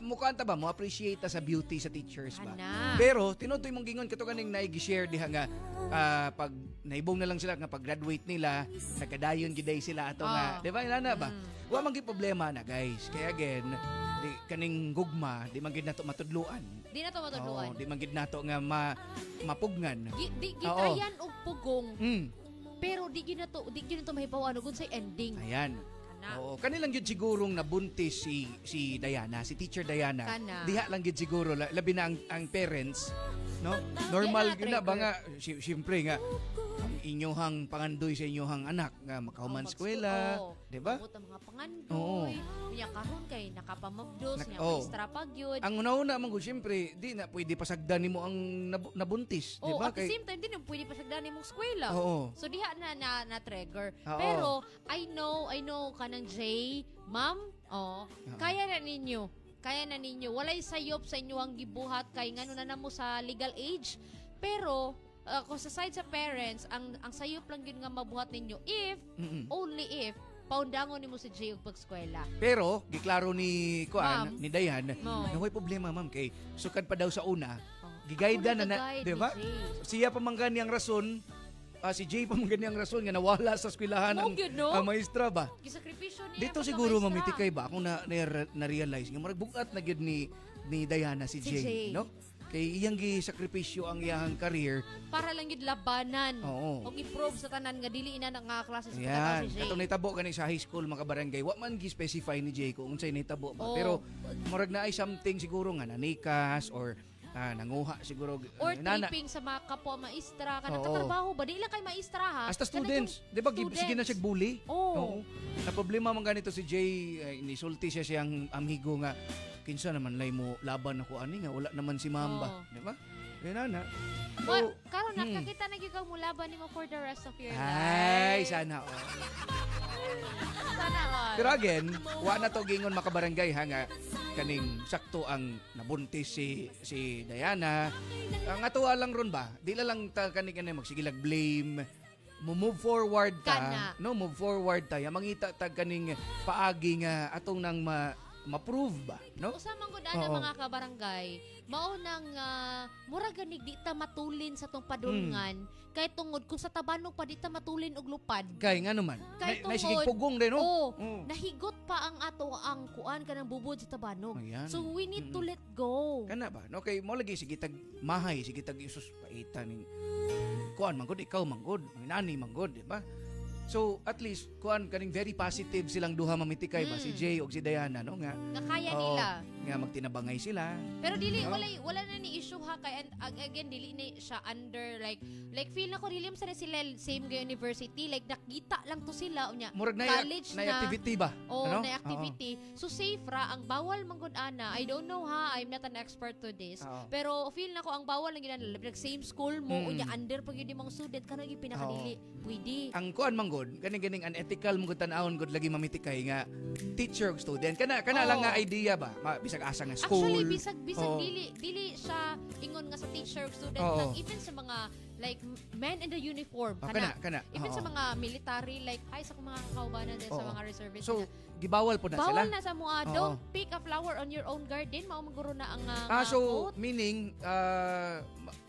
Mukhaan ta ba, mo appreciate ta sa beauty sa teachers ba? Pero, tinutoy mong gingon, kato kaning naigi-share diha nga, pag naibong na lang sila, nga pag-graduate nila, nagkadayon giday sila ato nga. Di ba, ilana ba? Wa man problema na, guys. Kaya again, kaning gugma, di man gid nato matudluan. Di na to matudluan. Di man gid nato nga mapugnan. Di gitayan og pugong. Pero di gid nato mahibaw kung sa ending. Ayan. Oo, kanilang gyud sigurong nabuntis si Diana, si Teacher Diana. Diha lang gyud siguro labi na ang parents, no? Normal gyud na ba nga siyempre nga ang inyohang pangandoy sa inyohang anak nga makahuman eskwela, di ba? Ang mga pangandoy. Nya karon kay nakapamagdos, nya extra pagyud. Ang una-una man gud siyempre di na pwede pasagdan nimo ang nabuntis, di ba? At the same time di na pwede pasagdan nimo eskwela. So diha na trigger. Pero I know kanang Jay, ma'am, kaya na ninyo. kaya na ninyo. Walay sayop sa inyo ang gibuhat kay ngano na namo sa legal age. Pero kung sa side sa parents, ang sayop lang yun nga mabuhat ninyo if, only if, paundangon nimo si Jay og pagskwela. Pero giklaro ni Ma'am. ni Dayan, No. naway problema ma'am kay sukad pa daw sa una. Gigayda na, di ba? Siya pamanggan niyang rason, si Jay pamanggan niyang rason nga nawala sa eskwelahan ang maestra ba? Gisakripisyo niya. Dito siguro mamitikay ba kung na-realize nga marag bugat na gyud ni Diana si Jay, no? Kay iyang gisakripisyo ang iyang career Para lang yun labanan. Oo. O i-prove sa tanan nga dili ina nga klase sa yan. si Jay. Katong nitabo gani sa high school mga barangay, wa man gi-specify ni Jay kung unsay nitabo ba. Oo. Pero murag na ay something siguro nga nanikas or nanguha siguro. Or nana. tripping sa mga kapwa maestra. Kanang Oo. katrabaho ba? Di lang kay maestra ha. Hasta students. Di ba sige na siya bully? Oo. Na problema man ganito si Jay, inisulti siya siyang amigo nga kinsa naman lay mo laban ako ani nga wala naman si Mamba, di ba? Yan na. Karon nakakita na gyud kang mulaban nimo for the rest of your life. Ay, sana Sana all. Pero again, wa na to gingon makabarangay ha nga kaning sakto ang nabuntis si Diana. Ang atuwa lang ron ba? Di lang ta kaning magsigilag blame. Move forward ta. No, move forward ta. Mangita ta kaning paagi nga atong nang ma-prove ba, no? Usamang gud ana mga kabarangay, mao nang mura ganig di ta matulin sa tong padulngan kay tungod kung sa tabanog pa di ta matulin og lupad. Kay ngano man? Kay Nay sige pugong din, no? Nahigot pa ang ato ang kuan kanang bubod sa tabanog. Ayan. So we need to let go. Kana ba? No, kay mo lagi sige tag mahay, sige tag isus paita ning kuan manggod ikaw manggod, nani manggod, di ba? So at least kuan kaning very positive silang duha mamitikay ba si Jay ug si Diana, no nga Kaya nila. nga magtinabangay sila. Pero dili wala na ni issue ha kay again dili ni siya under like feel na ko dili sa sila same ga university like nakita lang to sila unya Murag college na activity ba? Ano? Na activity. So safe ra ang bawal manggod ana. I don't know ha, I'm not an expert to this. Pero feel na ko ang bawal lang gid like same school mo unya under pag yun mong student kana gyud pinakadili. Pwede. Ang kuan manggod ganing unethical mong tan-awon gud lagi mamitikay nga teacher ug student kana lang nga idea ba? Bisag asa nga school. Actually bisag dili siya ingon nga sa teacher ug student lang even sa mga like men in the uniform kana. Even sa mga military like sa mga kakaubanan din sa mga reservists. So gibawal po na sila. Bawal na sa mga don't pick a flower on your own garden mao maguro na ang so meaning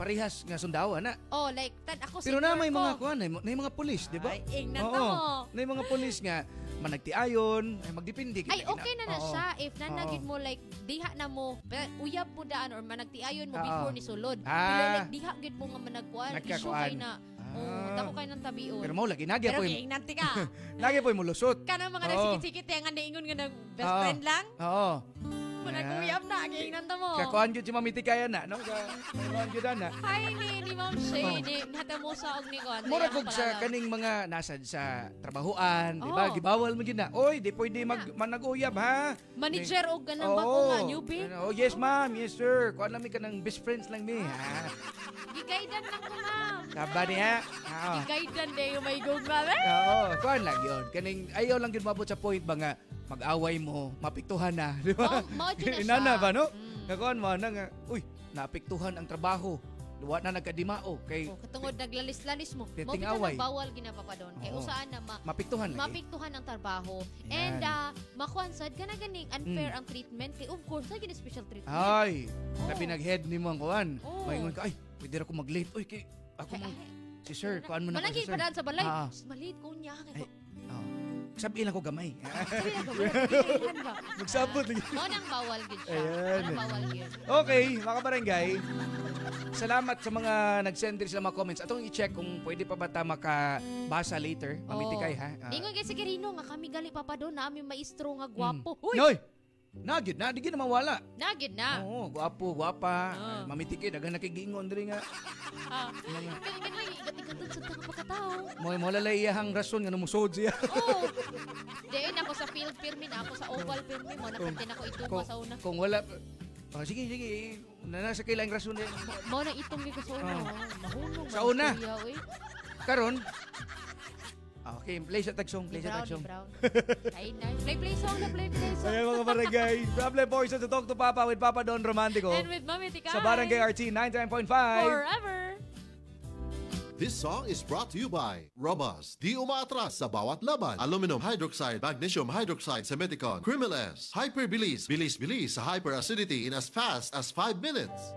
parehas nga sundawa na. Like ako pero na may mga kuan na mga pulis, di ba? Ay, ingnan mo. Na mga pulis nga managtiayon, ay magdepende ay okay na siya if nanagid mo like diha na mo uyab mo daan or managtiayon mo before ni sulod. Pero like diha gid mo nga managkuan issue kay na dako kay nang tabion. Pero mo lagi nagya po. Pero inanti ka. Nagya po mo lusot. Kana mga nagsikit-sikit nga naingon nga nag best friend lang. Oo. Managuyab na gingnan ta mo. Kakuan jud si mamitikaya na, no? Kakuan jud na. Hi ni Ma'am Shay, natamo sa og ni kon. Mura kog sa kaning mga nasad sa trabahuan, di ba? Gibawal mo gyud na. Oy, di pwede managuyab ha. Manager og ganang bago nga newbie. Oh, yes ma'am, yes sir. Kuan lang mi kanang best friends lang mi ha. Gigaydan lang ko ma'am. Saba niya. Gigaydan de yung may gugma. Oo, kuan lang yun. Kaning ayaw lang gyud mabot sa point ba nga mag-away mo, mapiktuhan na, di ba? Inana ba, no? Kakuan mo na nga, uy, napiktuhan ang trabaho. Luwa na nagkadimao. Kay, katungod naglalis-lalis mo. Ting away. Bawal ginapapadon. Kay usaan na mapiktuhan lagi. Mapiktuhan ang trabaho. And makuansad ka na ganing unfair ang treatment. Kay of course, na special treatment. Ay, sabi nag-head ni mo ang kuan. Maingon ka, ay, pwede ako mag-late. Uy, kay, ako si sir, kuan mo na ko si sir. Malagi padaan sa balay. Malit ko niya. Sabihin lang ko gamay. Ba? Magsabot lagi. Mo nang bawal gid siya. Nang bawal gid. Okay, mga barangay. Salamat sa mga nag-send din sila mga comments. Atong i-check kung pwede pa ba ta makabasa later. Mamitikay ha. Ingon kay si Kirino nga kami gali pa doon na aming maestro nga gwapo. Noy! Nagid na, di na mawala. Nagid na. Oo, gwapo, gwapa. Mamitikay, dagan nakigingon diri nga. Igat-igatod sa tanga pagkatao. Mo lalayahang rason nga numusod siya. Oo. Diin ako sa field pirmin, ako sa oval pirmin mo. Napantin ako itupa sa una. Kung wala, sige. Nasa kailang rason din. Mo na itong ko sa una. Mahulog. Sa una. Karon, Okay, play sa tagsong, play sa tagsong. Brown. Ay, play song na play song. Ayan mga barangay, Problem Portion to Talk to Papa with Papa Don Romantico. And with Mami Tikay. Sa Barangay RT 99.5. Forever. This song is brought to you by Robust. Di umaatras sa bawat laban. Aluminum hydroxide, magnesium hydroxide sa Meticon. Crimeles, hyperbilis, bilis-bilis sa hyperacidity in as fast as 5 minutes.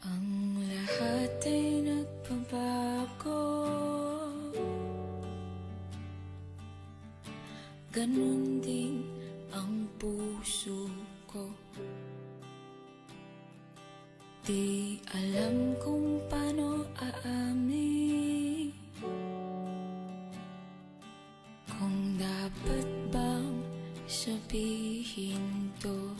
Ang lahat ay nagbabago, ganun din ang puso ko. Di alam kung paano aamin, kung dapat bang sabihin to.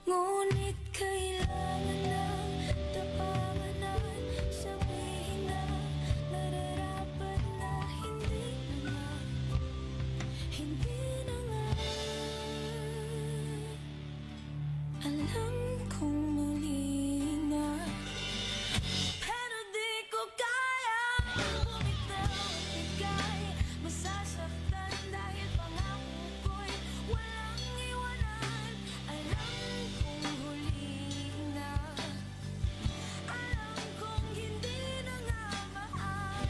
Ngunit kailangan ng tapanganan, sabihin na nararapat na hindi na nga, hindi na nga. Alam kong mali na, pero di ko kaya bumitaw, bigay, masasaktan dahil pangako ko'y walang iwanan. Alam kong huli na, alam kong hindi na nga mahal.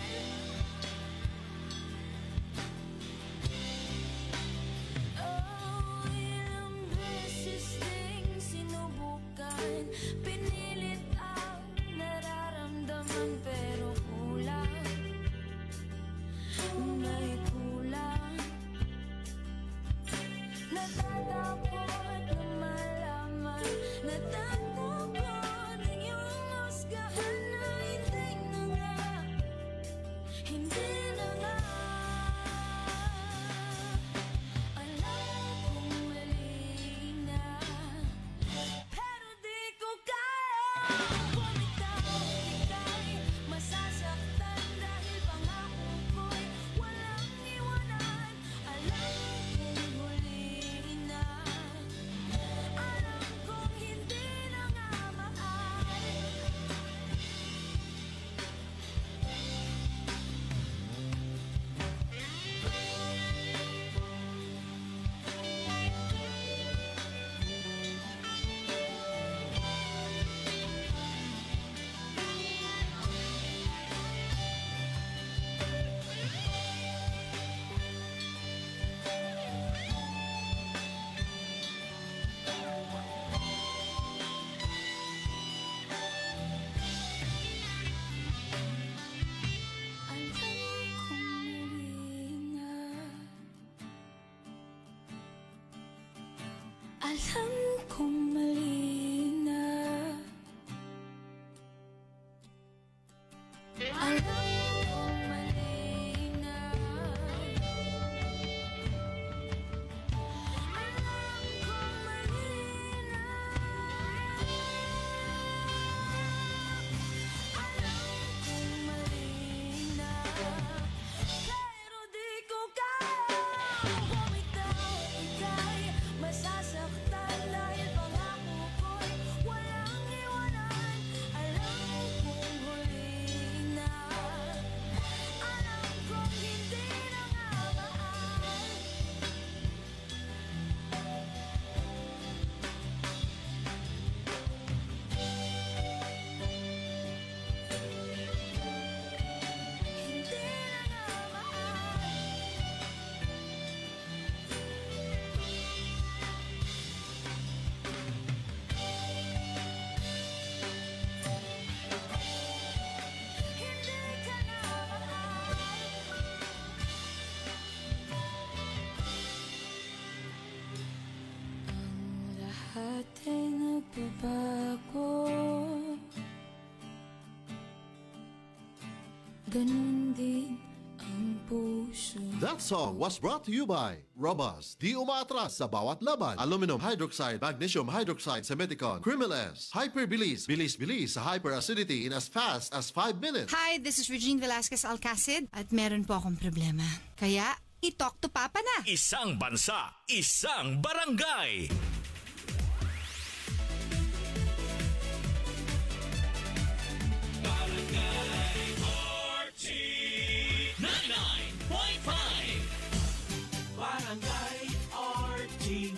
Oh, ilang beses ding sinubukan, pinilit ang nararamdaman pero kulang, may kulang. Natatakot na malaman, natatakot ang iyong husgahan na hindi na nga, hindi na nga. Alam kong mali na, pero di ko kaya bumitaw, ika'y masasaktan dahil pangako ko'y walang iwanan. Alam kong huli na, alam kong hindi na nga mahal. Alam kong mali na, alam kong mali na, alam kong mali na, alam kong mali na, pero di ko kaya bumitaw, ika'y masasaktan dahil pangako ko'y walang iwanan. Alam kong huli na, alam kong hindi na nga mahal. Hindi na nga mahal. Hindi ka na mahal. Ang lahat ay nagbabago, ganun din ang puso. That song was brought to you by Robust. Di umaatras sa bawat laban. Aluminum hydroxide, magnesium hydroxide sa Meticon. Crimeles. Hyperbilis. Bilis-bilis sa hyperacidity in as fast as 5 minutes. Hi, this is Regine Velasquez Alcacid at meron po akong problema. Kaya, i-talk to Papa na. Isang bansa, isang barangay.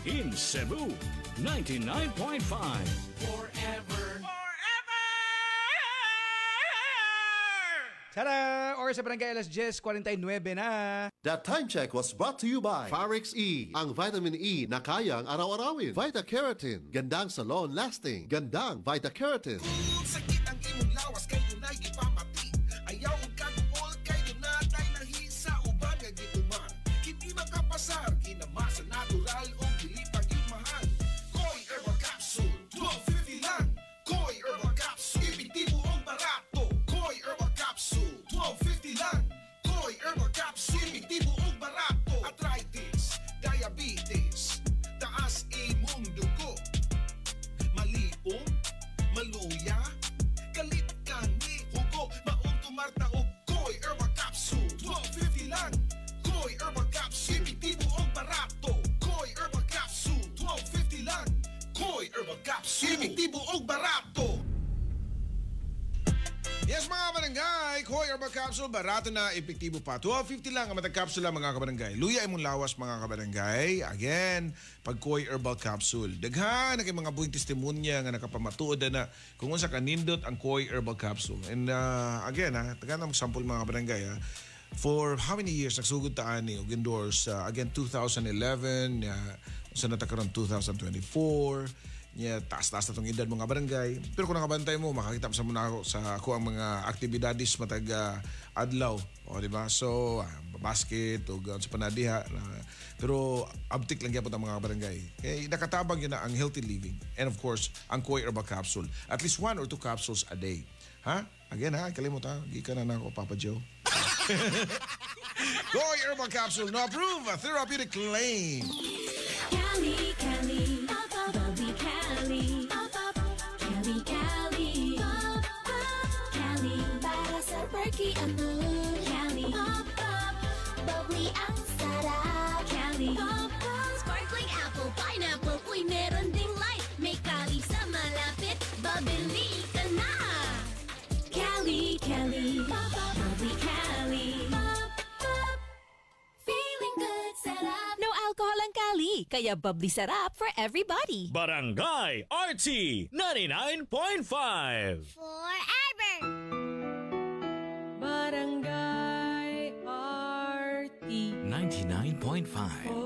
In Cebu, 99.5. Forever. Tara! Or sa Barangay Alas 10:49 na. That time check was brought to you by Pharax E. Ang vitamin E na kayang araw-arawin. Vita Keratin. Gandang salon lasting. Gandang Vita Keratin. Sakit ang imong lawas kayo na ipamati. Ayaw kagul kayo na tayo nahisa uban nga gituman. Hindi makapasar kinamasa natural o dili pag mahal. Koi Herbal Capsule 12.50 lang. Koi Herbal Capsule epektibo ang barato. Koi Herbal Capsule 12.50 lang. Koi Herbal Capsule epektibo ang barato. Arthritis, diabetes, taas imong dugo, malipong, maluya, galit ka ni hugo, maong tumarta o Koi Herbal Capsule 12.50 lang. Koi Herbal Capsule epektibo ang barato. Koi Herbal Capsule 12.50 lang. Koi Herbal Capsule epektibo ang barato. Yes mga kabarangay, Koi Herbal Capsule, barato na, epektibo pa. 12.50 lang ang matag kapsula mga kabarangay. Luya imong lawas mga kabarangay. Again, pag Koi Herbal Capsule. Daghan na kay mga buwing testimonya nga nakapamatuod na kung unsa kanindot ang Koi Herbal Capsule. And again, taga na sample mga kabarangay. For how many years nagsugod ta ani og endorse again 2011 sa natakaron 2024 niya taas-taas na itong edad mga barangay. Pero kung nakabantay mo, makakita sa muna ako sa ako ang mga aktibidades matag adlaw. O, diba? So, basket o sa panadiha. Pero abtik lang yapon ang mga barangay. Eh, nakatabang yun na ang healthy living. And of course, ang Koi Herbal Capsule. At least 1 or 2 capsules a day. Ha? Again kalimut Gikan na ako, Papa Joe. Koi Herbal Capsule, no approve, a therapeutic claim. Cali, Cali, bubbly Cali, Cali, Cali, Cali, para sa perky ang mood. Cali, bubbly ang sarap. Cali, sparkling apple, pineapple, uy meron ding light. May Cali sa malapit, babili ka na. Cali, Cali, bubbly Cali. Feeling good, sarap. No alcohol ang Cali, kaya bubbly sarap for everybody. Barangay RT 99.5. Forever! Barangay RT 99.5.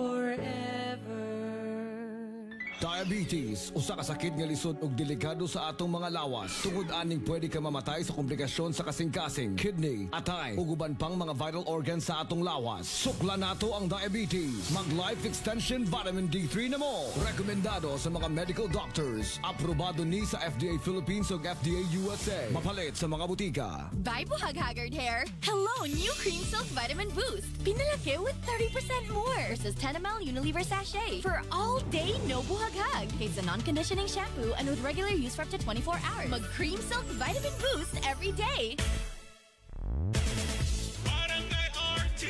Diabetes, usa ka sakit nga lisod ug delikado sa atong mga lawas. Tungod aning pwede ka mamatay sa komplikasyon sa kasing-kasing, kidney, atay, ug uban pang mga vital organs sa atong lawas. Sukla nato ang diabetes. Mag Life Extension Vitamin D3 na mo. Rekomendado sa mga medical doctors. Aprobado ni sa FDA Philippines ug FDA USA. Mapalit sa mga butika. Bye buhag haggard hair. Hello, new Cream Silk Vitamin Boost. Pinalaki with 30% more versus 10 ml Unilever sachet for all day no buhag hug. It's a non-conditioning shampoo and with regular use for up to 24 hours. Mag Cream Silk Vitamin Boost every day. Barangay RT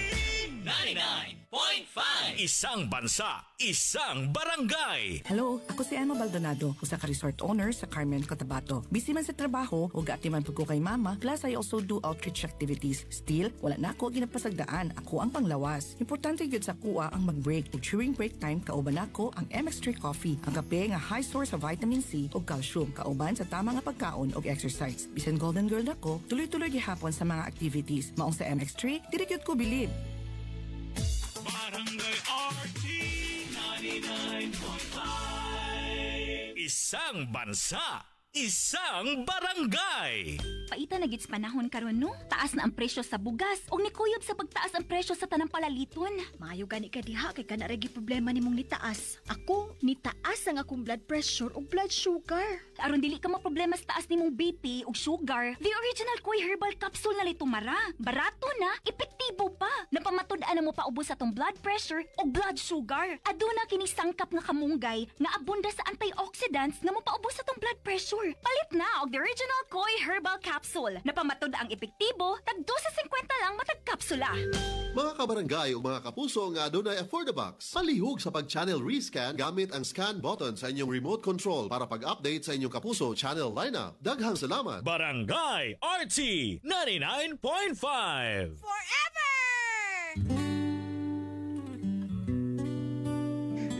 99.5. Isang bansa, isang barangay. Hello, ako si Emma Baldonado, usa ka resort owner sa Carmen, Cotabato. Busy man sa trabaho, ug ati man pud ko kay mama, plus I also do outreach activities. Still, wala na ako ginapasagdaan, ako ang panglawas. Importante gyud sa kuha ang mag-break, ug during break time kauban nako ang MX3 coffee, ang kape nga high source sa vitamin C ug calcium, kauban sa tama nga pagkaon ug exercise. Bisan golden girl nako, tuloy-tuloy gihapon sa mga activities. Maong sa MX3, dili gyud ko bilib. Barangay RT 99.5. Isang bansa, Isang Barangay. Paita na gits panahon karon no? Taas na ang presyo sa bugas ug nikuyob sa pagtaas ang presyo sa tanang palaliton. Maayo gani ka diha kay kana ragi problema nimong nitaas. Ako nitaas ang akong blood pressure ug blood sugar. Aron dili ka maproblema sa taas nimong BP ug sugar, the original Koy Herbal Capsule na lito mara. Barato na, epektibo pa. Napamatud-an na mo paubos sa tong blood pressure ug blood sugar. Aduna kini sangkap nga kamunggay nga abunda sa antioxidants nga mopaubos sa tong blood pressure. Palit na og the original Koy Herbal Capsule. Napamatud ang epektibo, tag 2.50 lang matag kapsula. Mga kabarangay o mga kapuso nga adunay Affordabox, palihog sa pag-channel rescan gamit ang scan button sa inyong remote control para pag-update sa inyong kapuso channel lineup. Daghang salamat. Barangay RT 99.5.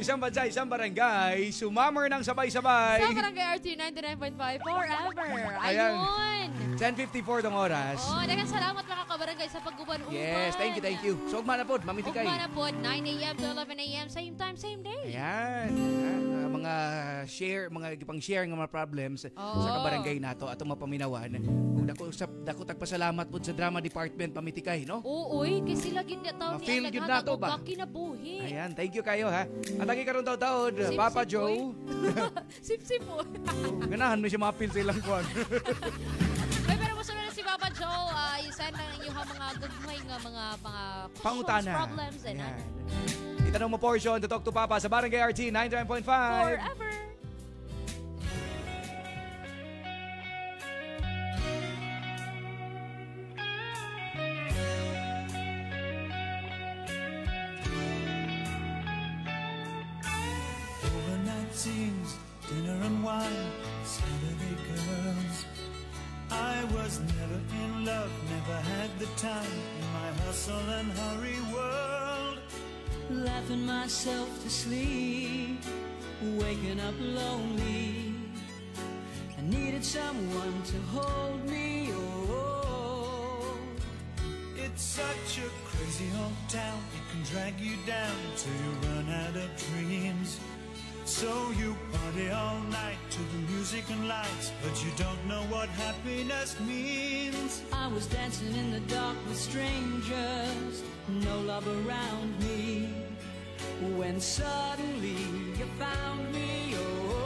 Isang bansa, isang barangay, sumammer ng sabay-sabay. Sa Barangay RT 99.5 forever. Ayan. Ayun. 10:54 tong oras. Oh, daghang salamat mga kabarangay sa pagguban-uban. Yes, thank you. So, ugma na po, mamitikay. Ugma na po, 9 a.m. to 11 a.m. Same time, same day. Ayan. Mga share, mga ipang-share ng mga problems sa kabarangay nato at mapaminawan. Dako tagpasalamat po sa drama department pamitikay, no? Oo, kay sila gid taon ni Ma-feel yun nato ba? Kinabuhi. Ayan, thank you kayo ha. At ang ikaroon taon, Papa Joe. Sip-sip po. Ganahan mo siya ma-feel silang kwan. Ay, pero gusto na si Papa Joe, isend lang yung mga gagmay nga mga pangutana. Problems and Itanong mo portion to Talk to Papa sa Barangay RT 99.5. Forever. Overnight scenes, dinner and wine, Saturday girls. I was never in love, never had the time in my hustle and hurry world. Laughing myself to sleep, waking up lonely. I needed someone to hold me. Oh, it's such a crazy old town. It can drag you down till you run out of dreams. So you party all night to the music and lights, but you don't know what happiness means. I was dancing in the dark with strangers, no love around me, when suddenly you found me. Oh,